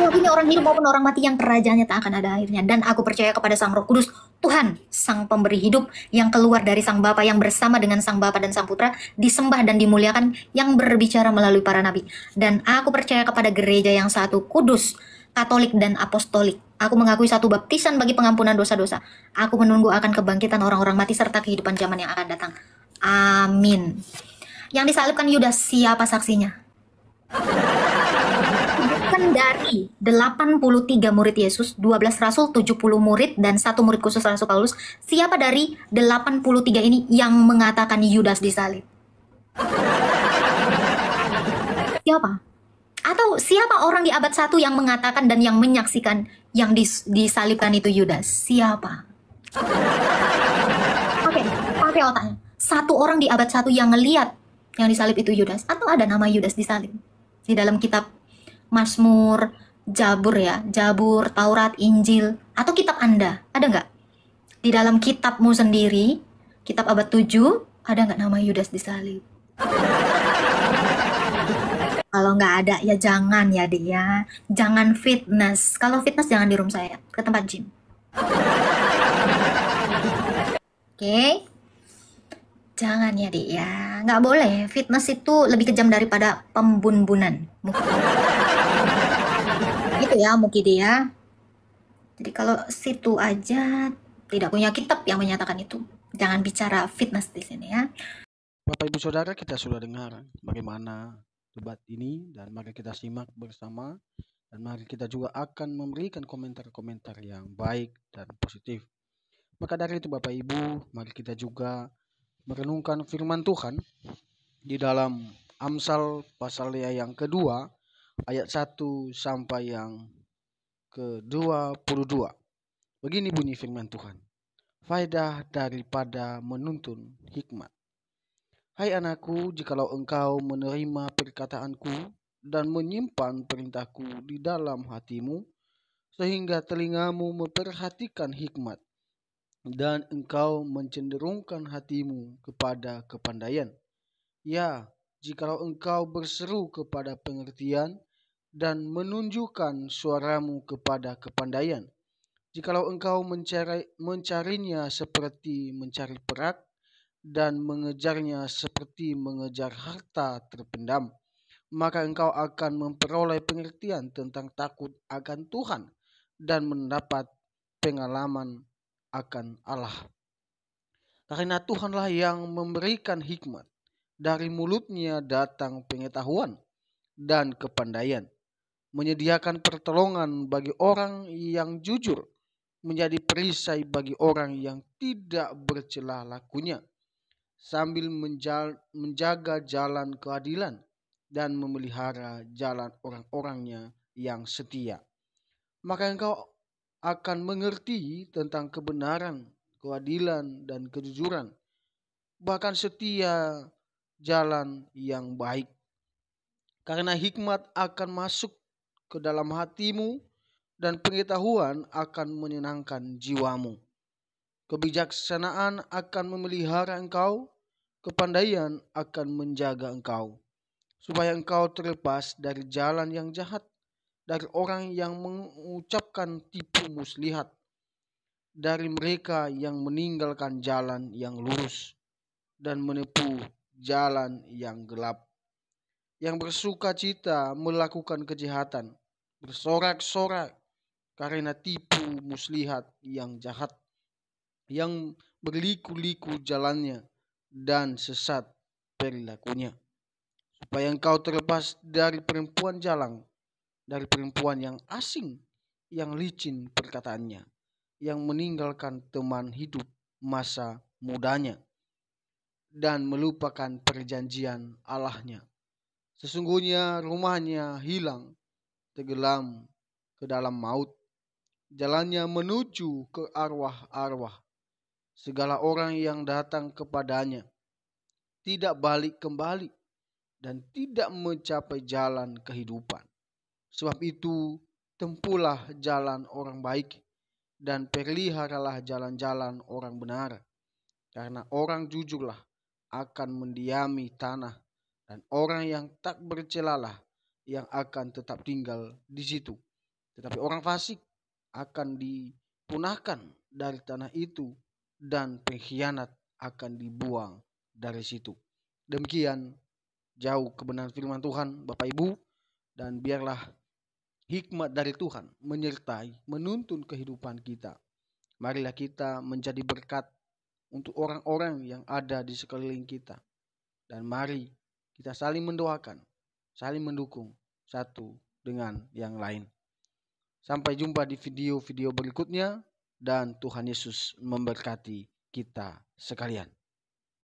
Ini orang hidup maupun orang mati yang kerajaannya tak akan ada akhirnya. Dan aku percaya kepada Sang Roh Kudus, Tuhan, Sang Pemberi hidup, yang keluar dari Sang Bapa, yang bersama dengan Sang Bapa dan Sang Putra, disembah dan dimuliakan, yang berbicara melalui para nabi. Dan aku percaya kepada gereja yang satu, kudus, katolik dan apostolik. Aku mengakui satu baptisan bagi pengampunan dosa-dosa. Aku menunggu akan kebangkitan orang-orang mati serta kehidupan zaman yang akan datang. Amin. Yang disalibkan Yudas, siapa saksinya? Bukan dari 83 murid Yesus, 12 rasul, 70 murid, dan 1 murid khusus Rasul Paulus. Siapa dari 83 ini yang mengatakan Yudas disalib? Siapa? Atau siapa orang di abad 1 yang mengatakan dan yang menyaksikan yang disalibkan itu Yudas? Siapa? Pakai otaknya. Satu orang di abad 1 yang ngelihat yang disalib itu Yudas, atau ada nama Yudas disalib di dalam kitab Mazmur, Jabur ya, Jabur, Taurat, Injil, atau kitab Anda, ada nggak? Di dalam kitabmu sendiri, kitab abad 7, ada nggak nama Yudas disalib? Kalau nggak ada, ya jangan ya dia, jangan fitness. Kalau fitness jangan di room saya, ke tempat gym. Oke? Jangan ya dia, nggak boleh. Fitness itu lebih kejam daripada pembunbunan. Gitu ya mungkin dia. Jadi kalau situ aja tidak punya kitab yang menyatakan itu, jangan bicara fitness di sini ya. Bapak Ibu Saudara, kita sudah dengar bagaimana debat ini, dan mari kita simak bersama, dan mari kita juga akan memberikan komentar-komentar yang baik dan positif. Maka dari itu Bapak Ibu, mari kita juga merenungkan firman Tuhan di dalam Amsal pasal yang kedua ayat 1 sampai yang ke-22. Begini bunyi firman Tuhan. Faedah daripada menuntun hikmat. Hai anakku, jikalau engkau menerima perkataanku dan menyimpan perintahku di dalam hatimu, sehingga telingamu memperhatikan hikmat, dan engkau mencenderungkan hatimu kepada kepandaian. Ya, jikalau engkau berseru kepada pengertian dan menunjukkan suaramu kepada kepandaian, jikalau engkau mencarinya seperti mencari perak, dan mengejarnya seperti mengejar harta terpendam, maka engkau akan memperoleh pengertian tentang takut akan Tuhan dan mendapat pengalaman akan Allah. Karena Tuhanlah yang memberikan hikmat, dari mulutnya datang pengetahuan dan kepandaian, menyediakan pertolongan bagi orang yang jujur, menjadi perisai bagi orang yang tidak bercela lakunya, sambil menjaga jalan keadilan dan memelihara jalan orang-orangnya yang setia. Maka engkau akan mengerti tentang kebenaran, keadilan, dan kejujuran, bahkan setia jalan yang baik. Karena hikmat akan masuk ke dalam hatimu, dan pengetahuan akan menyenangkan jiwamu. Kebijaksanaan akan memelihara engkau, kepandaian akan menjaga engkau, supaya engkau terlepas dari jalan yang jahat, dari orang yang mengucapkan tipu muslihat, dari mereka yang meninggalkan jalan yang lurus dan menempuh jalan yang gelap, yang bersuka cita melakukan kejahatan, bersorak-sorak karena tipu muslihat yang jahat, yang berliku-liku jalannya dan sesat perilakunya, supaya engkau terlepas dari perempuan jalang, dari perempuan yang asing, yang licin perkataannya, yang meninggalkan teman hidup masa mudanya, dan melupakan perjanjian Allahnya. Sesungguhnya rumahnya hilang, tenggelam ke dalam maut, jalannya menuju ke arwah-arwah. Segala orang yang datang kepadanya tidak balik kembali dan tidak mencapai jalan kehidupan. Sebab itu, tempuhlah jalan orang baik dan peliharalah jalan-jalan orang benar. Karena orang jujurlah akan mendiami tanah, dan orang yang tak bercelalah yang akan tetap tinggal di situ. Tetapi orang fasik akan dipunahkan dari tanah itu, dan pengkhianat akan dibuang dari situ. Demikian jauh kebenaran firman Tuhan, Bapak Ibu, dan biarlah hikmat dari Tuhan menyertai, menuntun kehidupan kita. Marilah kita menjadi berkat untuk orang-orang yang ada di sekeliling kita, dan mari kita saling mendoakan, saling mendukung satu dengan yang lain. Sampai jumpa di video-video berikutnya, dan Tuhan Yesus memberkati kita sekalian.